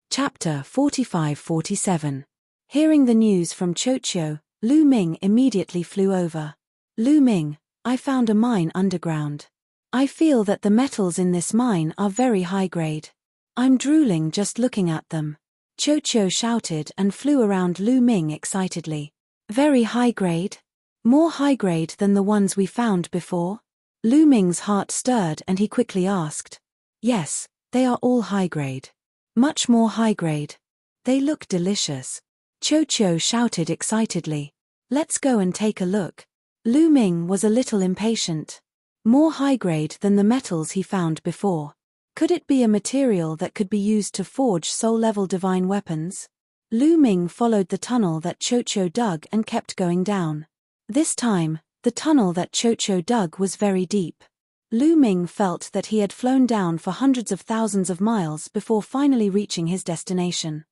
Chapter 45-47. Hearing the news from Cho, Lu Ming immediately flew over. Lu Ming, I found a mine underground. I feel that the metals in this mine are very high grade. I'm drooling just looking at them. Cho shouted and flew around Lu Ming excitedly. Very high grade? More high grade than the ones we found before? Lu Ming's heart stirred and he quickly asked. Yes, they are all high grade. Much more high grade. They look delicious. Cho shouted excitedly. Let's go and take a look. Lu Ming was a little impatient. More high grade than the metals he found before. Could it be a material that could be used to forge soul-level divine weapons? Lu Ming followed the tunnel that Cho dug and kept going down. This time, the tunnel that Cho dug was very deep. Lu Ming felt that he had flown down for hundreds of thousands of miles before finally reaching his destination.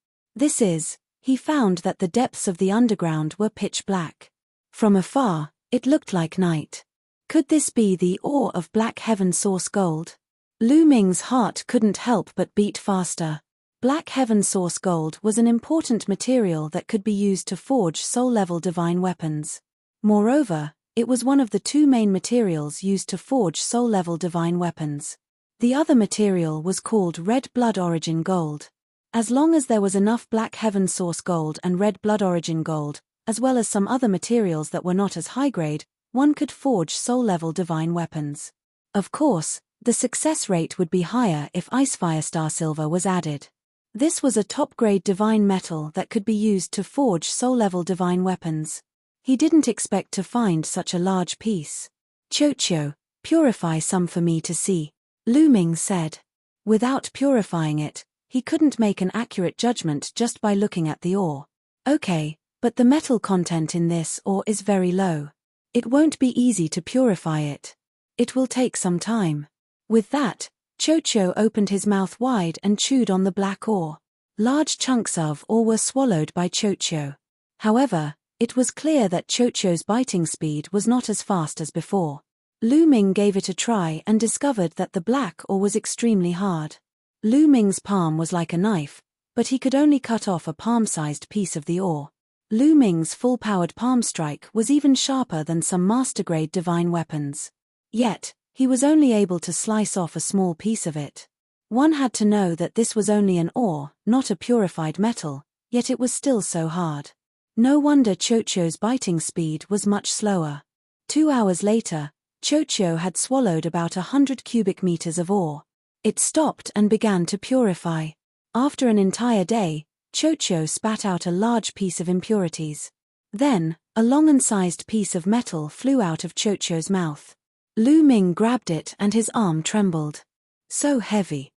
He found that the depths of the underground were pitch black. From afar, it looked like night. Could this be the ore of Black Heaven Source Gold? Lu Ming's heart couldn't help but beat faster. Black Heaven Source Gold was an important material that could be used to forge soul-level divine weapons. Moreover, it was one of the two main materials used to forge soul-level divine weapons. The other material was called red blood origin gold. As long as there was enough black heaven source gold and red blood origin gold, as well as some other materials that were not as high grade, one could forge soul-level divine weapons. Of course, the success rate would be higher if Icefire Star Silver was added. This was a top-grade divine metal that could be used to forge soul-level divine weapons. He didn't expect to find such a large piece. "Chocho, purify some for me to see," Lu Ming said. Without purifying it, he couldn't make an accurate judgment just by looking at the ore. "Okay, but the metal content in this ore is very low. It won't be easy to purify it. It will take some time." With that, Chocho opened his mouth wide and chewed on the black ore. Large chunks of ore were swallowed by Chocho. However, it was clear that Chocho's biting speed was not as fast as before. Lu Ming gave it a try and discovered that the black ore was extremely hard. Lu Ming's palm was like a knife, but he could only cut off a palm-sized piece of the ore. Lu Ming's full-powered palm strike was even sharper than some master-grade divine weapons. Yet, he was only able to slice off a small piece of it. One had to know that this was only an ore, not a purified metal, yet it was still so hard. No wonder Chocho's biting speed was much slower. 2 hours later, Chocho had swallowed about 100 cubic meters of ore. It stopped and began to purify. After an entire day, Chocho spat out a large piece of impurities. Then, a long and sized piece of metal flew out of Chocho's mouth. Lu Ming grabbed it and his arm trembled. So heavy.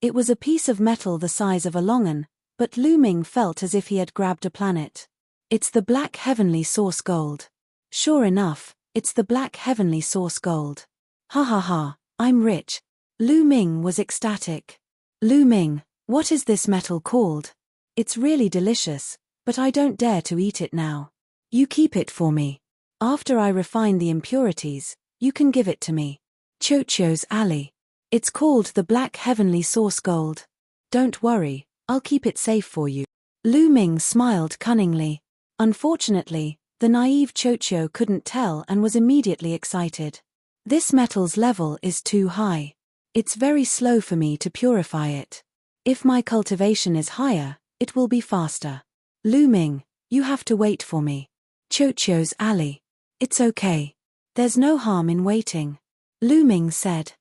It was a piece of metal the size of a longan, but Lu Ming felt as if he had grabbed a planet. "It's the black heavenly source gold." Sure enough, it's the black heavenly source gold. "Ha ha ha, I'm rich." Lu Ming was ecstatic. "Lu Ming, what is this metal called? It's really delicious, but I don't dare to eat it now. You keep it for me. After I refine the impurities, you can give it to me." Chocho's alley. "It's called the black heavenly source gold. Don't worry, I'll keep it safe for you." Lu Ming smiled cunningly. Unfortunately, the naive Chocho couldn't tell and was immediately excited. "This metal's level is too high. It's very slow for me to purify it. If my cultivation is higher, it will be faster. Lu Ming, you have to wait for me." Chocho's alley. "It's okay. There's no harm in waiting," Lu Ming said.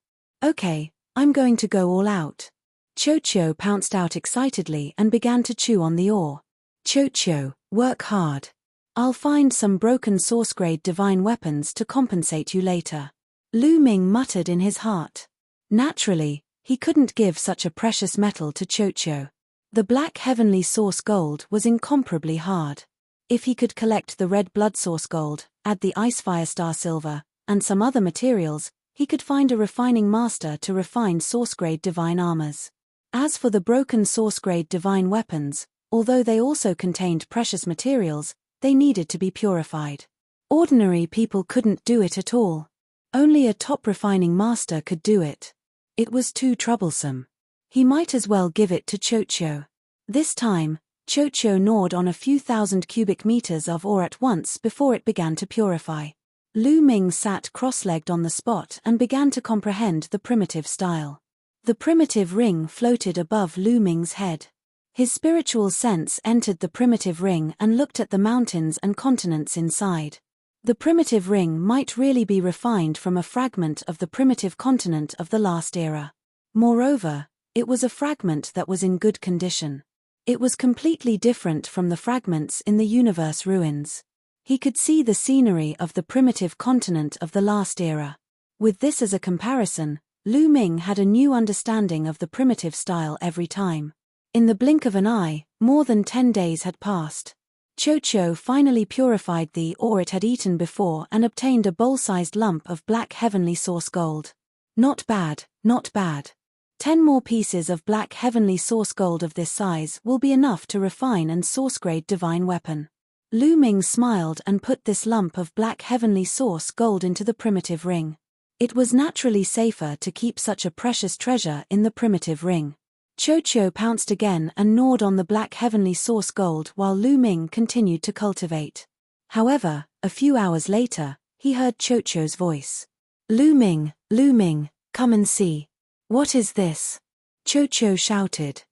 "Okay, I'm going to go all out." Chocho pounced out excitedly and began to chew on the ore. "Chocho, work hard. I'll find some broken source-grade divine weapons to compensate you later," Lu Ming muttered in his heart. Naturally, he couldn't give such a precious metal to Chocho. The black heavenly source gold was incomparably hard. If he could collect the red blood source gold, add the Icefire Star Silver, and some other materials, he could find a refining master to refine source-grade divine armors. As for the broken source-grade divine weapons, although they also contained precious materials, they needed to be purified. Ordinary people couldn't do it at all. Only a top refining master could do it. It was too troublesome. He might as well give it to Chocho. This time, Chocho gnawed on a few thousand cubic meters of ore at once before it began to purify. Lu Ming sat cross-legged on the spot and began to comprehend the primitive style. The primitive ring floated above Lu Ming's head. His spiritual sense entered the primitive ring and looked at the mountains and continents inside. The primitive ring might really be refined from a fragment of the primitive continent of the last era. Moreover, it was a fragment that was in good condition. It was completely different from the fragments in the universe ruins. He could see the scenery of the primitive continent of the last era. With this as a comparison, Lu Ming had a new understanding of the primitive style every time. In the blink of an eye, more than 10 days had passed. Chocho finally purified the ore it had eaten before and obtained a bowl-sized lump of black heavenly source gold. Not bad, not bad. 10 more pieces of black heavenly source gold of this size will be enough to refine and source-grade divine weapon. Lu Ming smiled and put this lump of black heavenly source gold into the primitive ring. It was naturally safer to keep such a precious treasure in the primitive ring. Chocho pounced again and gnawed on the black heavenly source gold while Lu Ming continued to cultivate. However, a few hours later, he heard Chocho's voice. Lu Ming, Come and see. What is this? Cho shouted.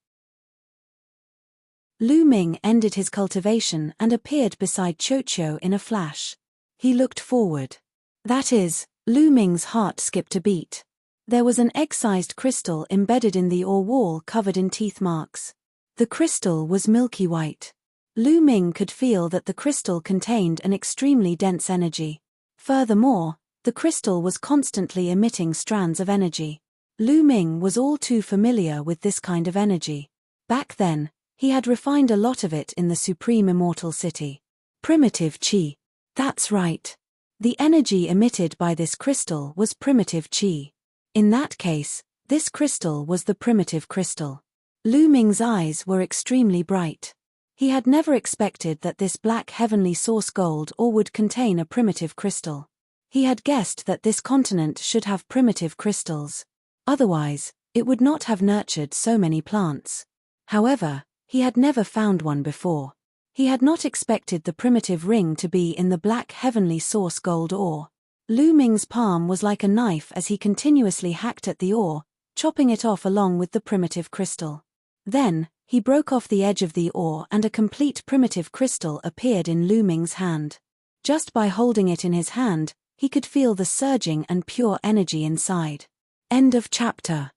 Lu Ming ended his cultivation and appeared beside Cho in a flash. He looked forward. That is, Lu Ming's heart skipped a beat. There was an egg-sized crystal embedded in the ore wall covered in teeth marks. The crystal was milky white. Lu Ming could feel that the crystal contained an extremely dense energy. Furthermore, the crystal was constantly emitting strands of energy. Lu Ming was all too familiar with this kind of energy. Back then, he had refined a lot of it in the Supreme Immortal City. Primitive Qi. That's right. The energy emitted by this crystal was primitive Qi. In that case, this crystal was the primitive crystal. Lu Ming's eyes were extremely bright. He had never expected that this black heavenly source gold ore would contain a primitive crystal. He had guessed that this continent should have primitive crystals. Otherwise, it would not have nurtured so many plants. However, he had never found one before. He had not expected the primitive ring to be in the black heavenly source gold ore. Lu Ming's palm was like a knife as he continuously hacked at the ore, chopping it off along with the primitive crystal. Then, he broke off the edge of the ore and a complete primitive crystal appeared in Lu Ming's hand. Just by holding it in his hand, he could feel the surging and pure energy inside. End of chapter.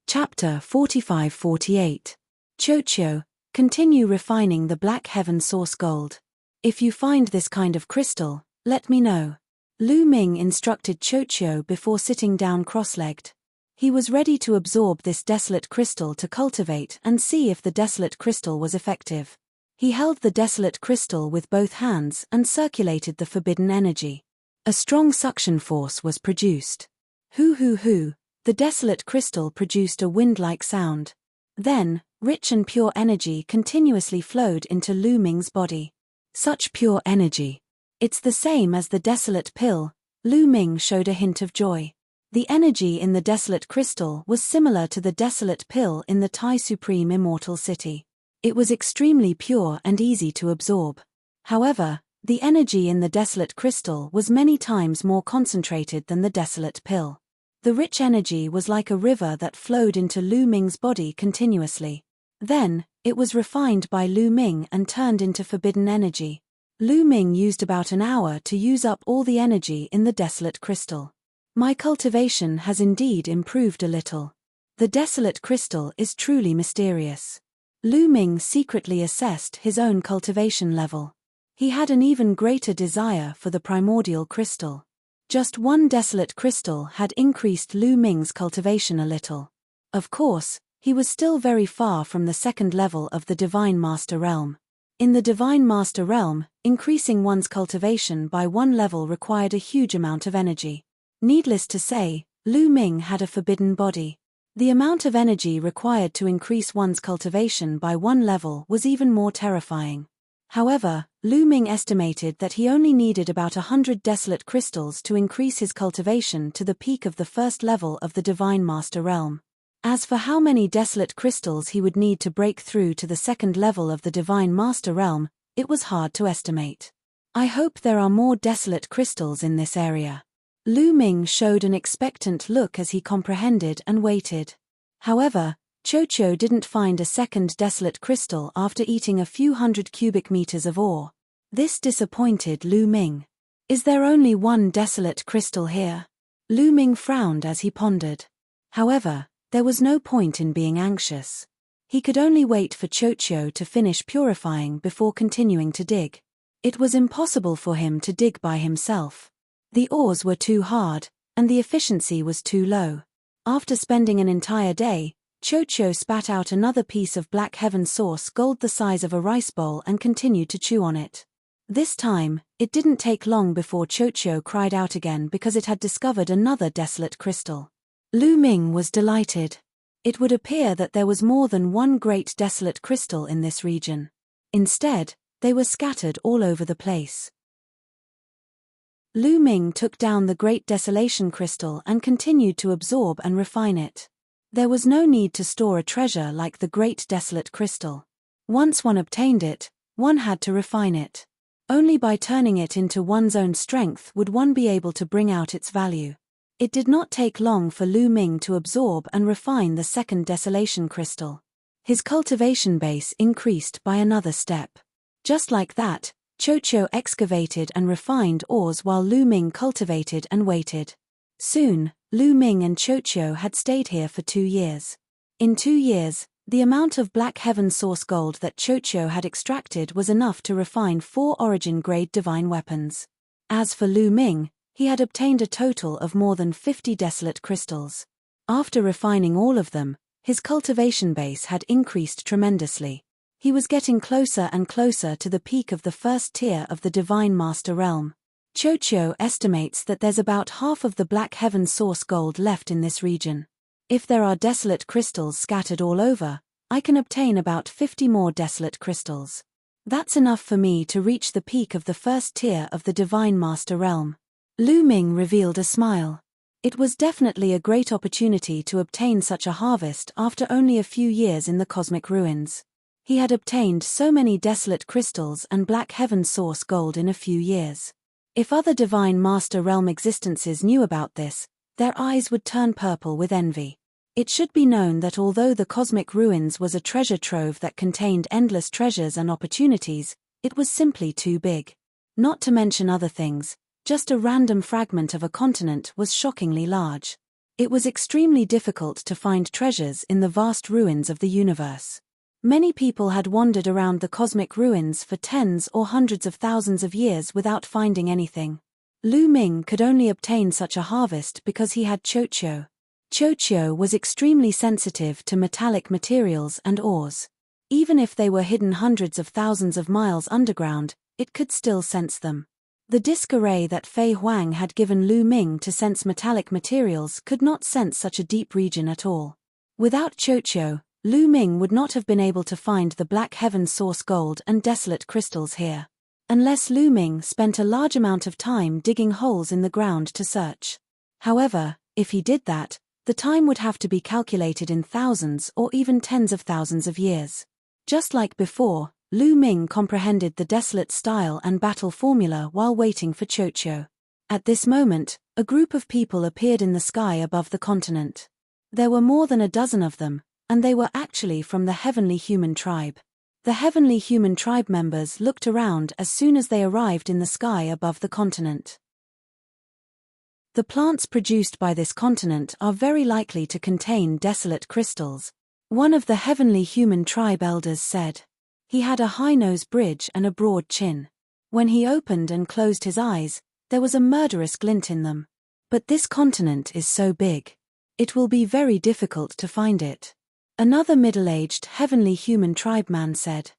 Chapter 45-48. Cho, continue refining the black heaven source gold. If you find this kind of crystal, let me know. Lu Ming instructed Cho before sitting down cross-legged. He was ready to absorb this desolate crystal to cultivate and see if the desolate crystal was effective. He held the desolate crystal with both hands and circulated the forbidden energy. A strong suction force was produced. Hoo, the desolate crystal produced a wind-like sound. Then, rich and pure energy continuously flowed into Lu Ming's body. Such pure energy. It's the same as the desolate pill. Lu Ming showed a hint of joy. The energy in the desolate crystal was similar to the desolate pill in the Thai Supreme Immortal City. It was extremely pure and easy to absorb. However, the energy in the desolate crystal was many times more concentrated than the desolate pill. The rich energy was like a river that flowed into Lu Ming's body continuously. Then, it was refined by Lu Ming and turned into forbidden energy. Lu Ming used about an hour to use up all the energy in the desolate crystal. My cultivation has indeed improved a little. The desolate crystal is truly mysterious. Lu Ming secretly assessed his own cultivation level. He had an even greater desire for the primordial crystal. Just one desolate crystal had increased Lu Ming's cultivation a little. Of course, he was still very far from the second level of the Divine Master Realm. In the Divine Master Realm, increasing one's cultivation by one level required a huge amount of energy. Needless to say, Lu Ming had a forbidden body. The amount of energy required to increase one's cultivation by one level was even more terrifying. However, Lu Ming estimated that he only needed about 100 desolate crystals to increase his cultivation to the peak of the first level of the Divine Master Realm. As for how many desolate crystals he would need to break through to the second level of the Divine Master Realm, it was hard to estimate. I hope there are more desolate crystals in this area. Lu Ming showed an expectant look as he comprehended and waited. However, Cho didn't find a second desolate crystal after eating a few hundred cubic meters of ore. This disappointed Lu Ming. Is there only one desolate crystal here? Lu Ming frowned as he pondered. However, there was no point in being anxious. He could only wait for Cho to finish purifying before continuing to dig. It was impossible for him to dig by himself. The ores were too hard, and the efficiency was too low. After spending an entire day, Cho spat out another piece of black heaven source gold the size of a rice bowl and continued to chew on it. This time, it didn't take long before Cho cried out again because it had discovered another desolate crystal. Lu Ming was delighted. It would appear that there was more than one great desolate crystal in this region. Instead, they were scattered all over the place. Lu Ming took down the Great Desolation Crystal and continued to absorb and refine it. There was no need to store a treasure like the Great Desolate Crystal. Once one obtained it, one had to refine it. Only by turning it into one's own strength would one be able to bring out its value. It did not take long for Lu Ming to absorb and refine the second desolation crystal. His cultivation base increased by another step. Just like that, Qiu excavated and refined ores while Lu Ming cultivated and waited. Soon, Lu Ming and Qiu had stayed here for 2 years. In 2 years, the amount of Black Heaven source gold that Qiu had extracted was enough to refine 4 origin-grade divine weapons. As for Lu Ming, he had obtained a total of more than 50 desolate crystals. After refining all of them, his cultivation base had increased tremendously. He was getting closer and closer to the peak of the first tier of the Divine Master Realm. Qiu estimates that there's about half of the Black Heaven source gold left in this region. If there are desolate crystals scattered all over, I can obtain about 50 more desolate crystals. That's enough for me to reach the peak of the first tier of the Divine Master Realm. Lu Ming revealed a smile. It was definitely a great opportunity to obtain such a harvest after only a few years in the cosmic ruins. He had obtained so many desolate crystals and Black Heaven source gold in a few years. If other Divine Master Realm existences knew about this, their eyes would turn purple with envy. It should be known that although the cosmic ruins was a treasure trove that contained endless treasures and opportunities, it was simply too big. Not to mention other things, just a random fragment of a continent was shockingly large. It was extremely difficult to find treasures in the vast ruins of the universe. Many people had wandered around the cosmic ruins for tens or hundreds of thousands of years without finding anything. Lu Ming could only obtain such a harvest because he had Qiu. Qiu was extremely sensitive to metallic materials and ores. Even if they were hidden hundreds of thousands of miles underground, it could still sense them. The disc array that Fei Huang had given Lu Ming to sense metallic materials could not sense such a deep region at all. Without Qiu, Lu Ming would not have been able to find the Black Heaven source gold and desolate crystals here. Unless Lu Ming spent a large amount of time digging holes in the ground to search. However, if he did that, the time would have to be calculated in thousands or even tens of thousands of years. Just like before, Lu Ming comprehended the desolate style and battle formula while waiting for Qiu. At this moment, a group of people appeared in the sky above the continent. There were more than a dozen of them, and they were actually from the Heavenly Human Tribe. The Heavenly Human Tribe members looked around as soon as they arrived in the sky above the continent. The plants produced by this continent are very likely to contain desolate crystals, one of the Heavenly Human Tribe elders said. He had a high-nose bridge and a broad chin. When he opened and closed his eyes, there was a murderous glint in them. But this continent is so big. It will be very difficult to find it. Another middle-aged Heavenly Human Tribe man said.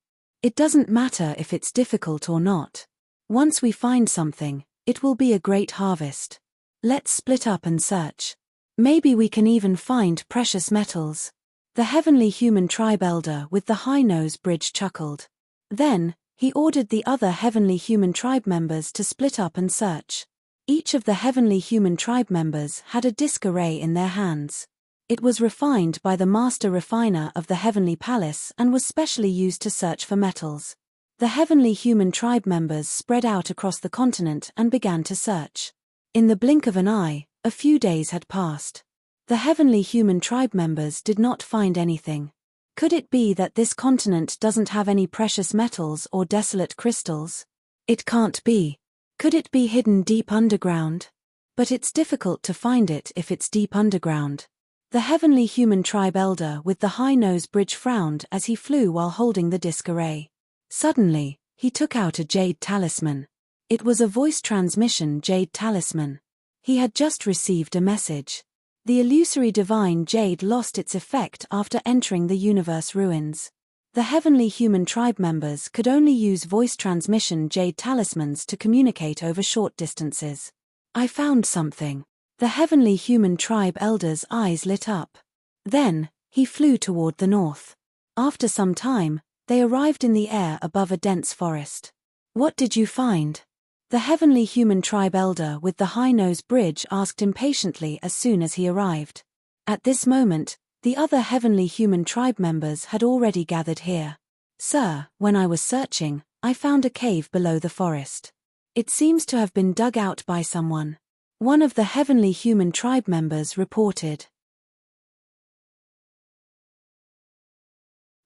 It doesn't matter if it's difficult or not. Once we find something, it will be a great harvest. Let's split up and search. Maybe we can even find precious metals. The Heavenly Human Tribe elder with the high-nose bridge chuckled. Then, he ordered the other Heavenly Human Tribe members to split up and search. Each of the Heavenly Human Tribe members had a disc array in their hands. It was refined by the Master Refiner of the Heavenly Palace and was specially used to search for metals. The Heavenly Human Tribe members spread out across the continent and began to search. In the blink of an eye, a few days had passed. The Heavenly Human Tribe members did not find anything. Could it be that this continent doesn't have any precious metals or desolate crystals? It can't be. Could it be hidden deep underground? But it's difficult to find it if it's deep underground. The Heavenly Human Tribe elder with the high-nose bridge frowned as he flew while holding the disc array. Suddenly, he took out a jade talisman. It was a voice transmission jade talisman. He had just received a message. The illusory divine jade lost its effect after entering the universe ruins. The Heavenly Human Tribe members could only use voice transmission jade talismans to communicate over short distances. I found something. The Heavenly Human Tribe elder's eyes lit up. Then, he flew toward the north. After some time, they arrived in the air above a dense forest. What did you find? The Heavenly Human Tribe elder with the high-nose bridge asked impatiently as soon as he arrived. At this moment, the other Heavenly Human Tribe members had already gathered here. Sir, when I was searching, I found a cave below the forest. It seems to have been dug out by someone. One of the heavenly human tribe members reported.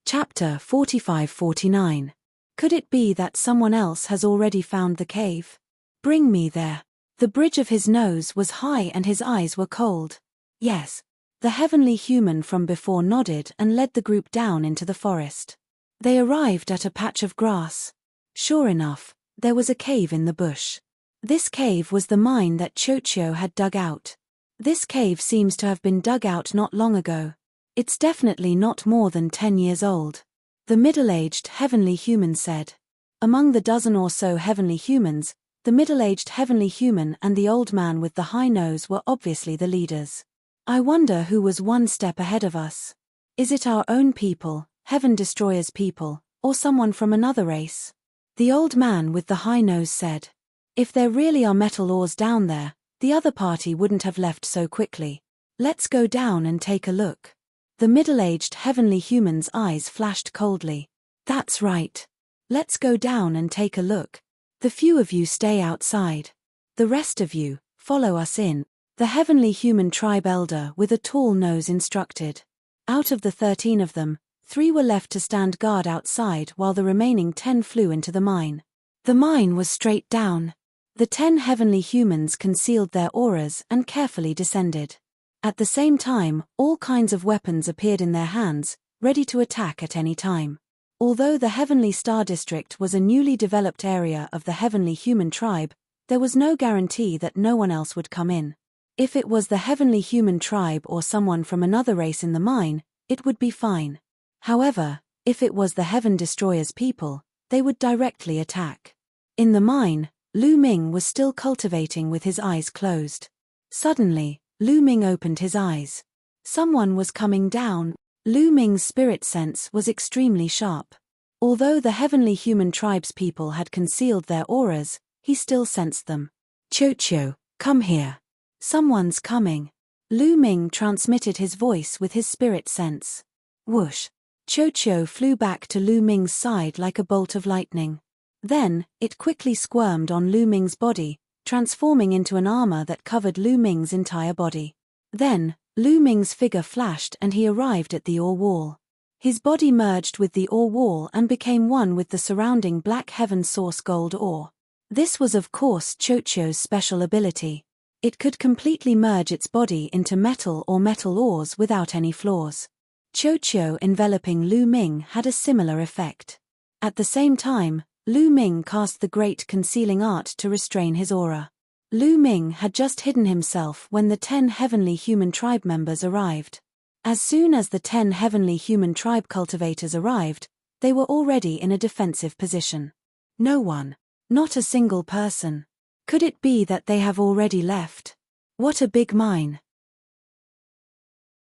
Chapter 45-49. Could it be that someone else has already found the cave? Bring me there. The bridge of his nose was high and his eyes were cold. Yes. The heavenly human from before nodded and led the group down into the forest. They arrived at a patch of grass. Sure enough, there was a cave in the bush. This cave was the mine that Chocho had dug out. This cave seems to have been dug out not long ago. It's definitely not more than 10 years old. The middle-aged heavenly human said. Among the dozen or so heavenly humans, the middle-aged heavenly human and the old man with the high nose were obviously the leaders. I wonder who was one step ahead of us. Is it our own people, Heaven Destroyer's people, or someone from another race? The old man with the high nose said. If there really are metal ores down there, the other party wouldn't have left so quickly. Let's go down and take a look. The middle-aged heavenly human's eyes flashed coldly. That's right. Let's go down and take a look. The few of you stay outside. The rest of you, follow us in. The heavenly human tribe elder with a tall nose instructed. Out of the 13 of them, 3 were left to stand guard outside while the remaining 10 flew into the mine. The mine was straight down. The 10 heavenly humans concealed their auras and carefully descended. At the same time, all kinds of weapons appeared in their hands, ready to attack at any time. Although the Heavenly Star District was a newly developed area of the heavenly human tribe, there was no guarantee that no one else would come in. If it was the heavenly human tribe or someone from another race in the mine, it would be fine. However, if it was the Heaven Destroyer's people, they would directly attack. In the mine, Lu Ming was still cultivating with his eyes closed. Suddenly, Lu Ming opened his eyes. Someone was coming down. Lu Ming's spirit sense was extremely sharp. Although the heavenly human tribe's people had concealed their auras, he still sensed them. Chocho, come here. Someone's coming. Lu Ming transmitted his voice with his spirit sense. Whoosh. Chocho flew back to Lu Ming's side like a bolt of lightning. Then, it quickly squirmed on Lu Ming's body, transforming into an armor that covered Lu Ming's entire body. Then, Lu Ming's figure flashed and he arrived at the ore wall. His body merged with the ore wall and became one with the surrounding black heaven source gold ore. This was of course Chocho's special ability. It could completely merge its body into metal or metal ores without any flaws. Chocho enveloping Lu Ming had a similar effect. At the same time, Lu Ming cast the great concealing art to restrain his aura. Lu Ming had just hidden himself when the 10 heavenly human tribe members arrived. As soon as the 10 heavenly human tribe cultivators arrived, they were already in a defensive position. No one. Not a single person. Could it be that they have already left? What a big mine.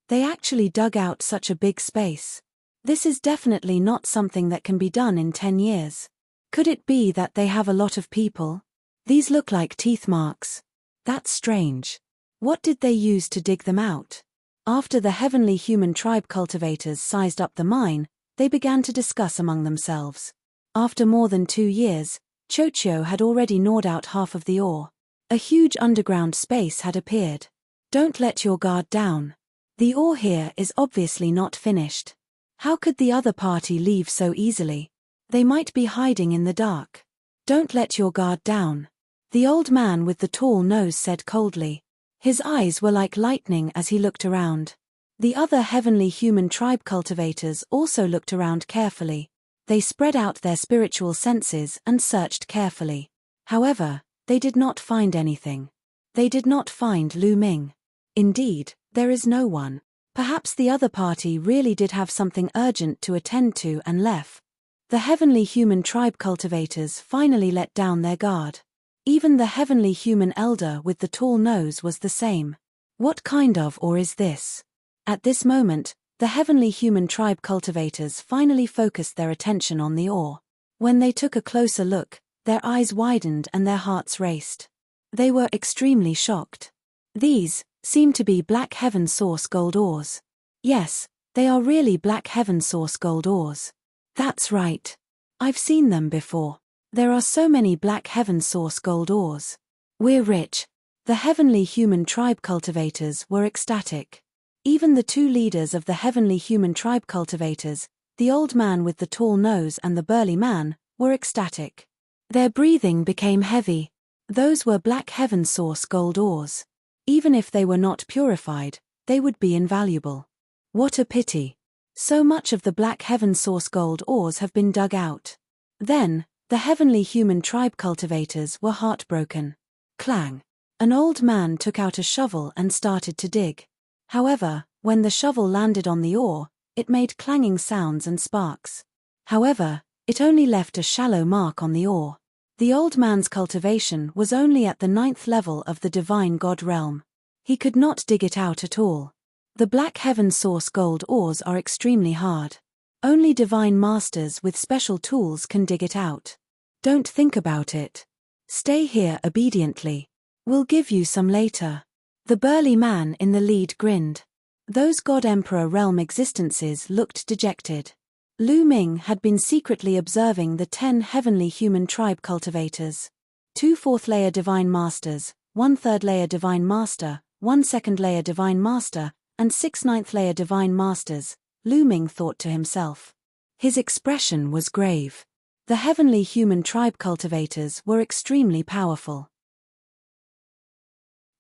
They actually dug out such a big space. This is definitely not something that can be done in 10 years. Could it be that they have a lot of people? These look like teeth marks. That's strange. What did they use to dig them out? After the heavenly human tribe cultivators sized up the mine, they began to discuss among themselves. After more than 2 years, Chocho had already gnawed out half of the ore. A huge underground space had appeared. Don't let your guard down. The ore here is obviously not finished. How could the other party leave so easily? They might be hiding in the dark. Don't let your guard down. The old man with the tall nose said coldly. His eyes were like lightning as he looked around. The other heavenly human tribe cultivators also looked around carefully. They spread out their spiritual senses and searched carefully. However, they did not find anything. They did not find Lu Ming. Indeed, there is no one. Perhaps the other party really did have something urgent to attend to and left. The heavenly human tribe cultivators finally let down their guard. Even the heavenly human elder with the tall nose was the same. What kind of ore is this? At this moment, the heavenly human tribe cultivators finally focused their attention on the ore. When they took a closer look, their eyes widened and their hearts raced. They were extremely shocked. These seem to be black heaven source gold ores. Yes, they are really black heaven source gold ores. That's right. I've seen them before. There are so many black heaven source gold ores. We're rich. The heavenly human tribe cultivators were ecstatic. Even the two leaders of the heavenly human tribe cultivators, the old man with the tall nose and the burly man, were ecstatic. Their breathing became heavy. Those were black heaven source gold ores. Even if they were not purified, they would be invaluable. What a pity. So much of the black heaven source gold ores have been dug out. Then, the heavenly human tribe cultivators were heartbroken. Clang. An old man took out a shovel and started to dig. However, when the shovel landed on the ore, it made clanging sounds and sparks. However, it only left a shallow mark on the ore. The old man's cultivation was only at the 9th level of the divine God realm. He could not dig it out at all. The black heaven source gold ores are extremely hard. Only divine masters with special tools can dig it out. Don't think about it. Stay here obediently. We'll give you some later. The burly man in the lead grinned. Those God Emperor realm existences looked dejected. Lu Ming had been secretly observing the 10 heavenly human tribe cultivators. 2 4th-layer divine masters, 1 3rd-layer divine master, 1 2nd-layer divine master, and 6 9th-layer divine masters, Lu Ming thought to himself. His expression was grave. The heavenly human tribe cultivators were extremely powerful.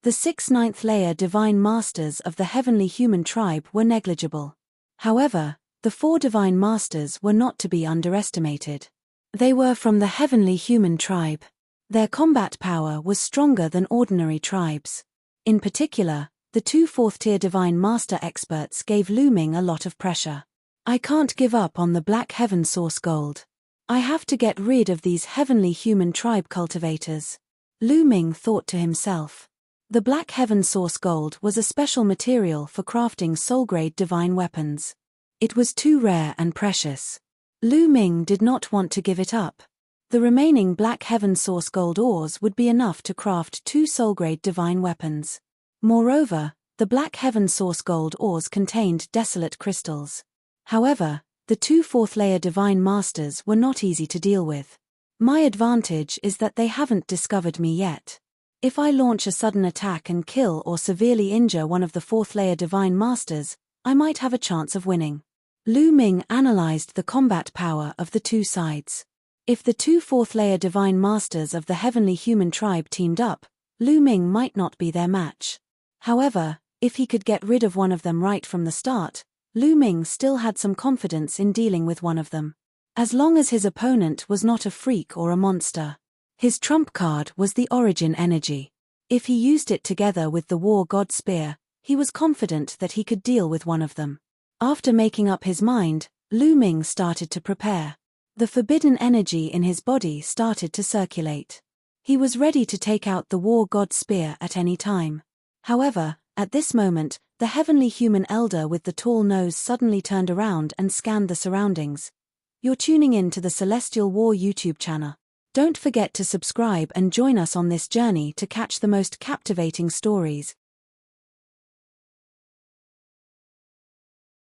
The 6 9th-layer divine masters of the heavenly human tribe were negligible. However, the 4 divine masters were not to be underestimated. They were from the heavenly human tribe. Their combat power was stronger than ordinary tribes. In particular, the 2 4th-tier divine master experts gave Lu Ming a lot of pressure. I can't give up on the black heaven source gold. I have to get rid of these heavenly human tribe cultivators. Lu Ming thought to himself. The black heaven source gold was a special material for crafting soul-grade divine weapons. It was too rare and precious. Lu Ming did not want to give it up. The remaining black heaven source gold ores would be enough to craft 2 soul-grade divine weapons. Moreover, the black heaven source gold ores contained desolate crystals. However, the 2 4th-layer divine masters were not easy to deal with. My advantage is that they haven't discovered me yet. If I launch a sudden attack and kill or severely injure one of the 4th-layer divine masters, I might have a chance of winning. Lu Ming analyzed the combat power of the two sides. If the 2 4th-layer divine masters of the heavenly human tribe teamed up, Lu Ming might not be their match. However, if he could get rid of one of them right from the start, Lu Ming still had some confidence in dealing with one of them. As long as his opponent was not a freak or a monster. His trump card was the origin energy. If he used it together with the war god spear, he was confident that he could deal with one of them. After making up his mind, Lu Ming started to prepare. The forbidden energy in his body started to circulate. He was ready to take out the war god spear at any time. However, at this moment, the heavenly human elder with the tall nose suddenly turned around and scanned the surroundings. You're tuning in to the Celestial War YouTube channel. Don't forget to subscribe and join us on this journey to catch the most captivating stories.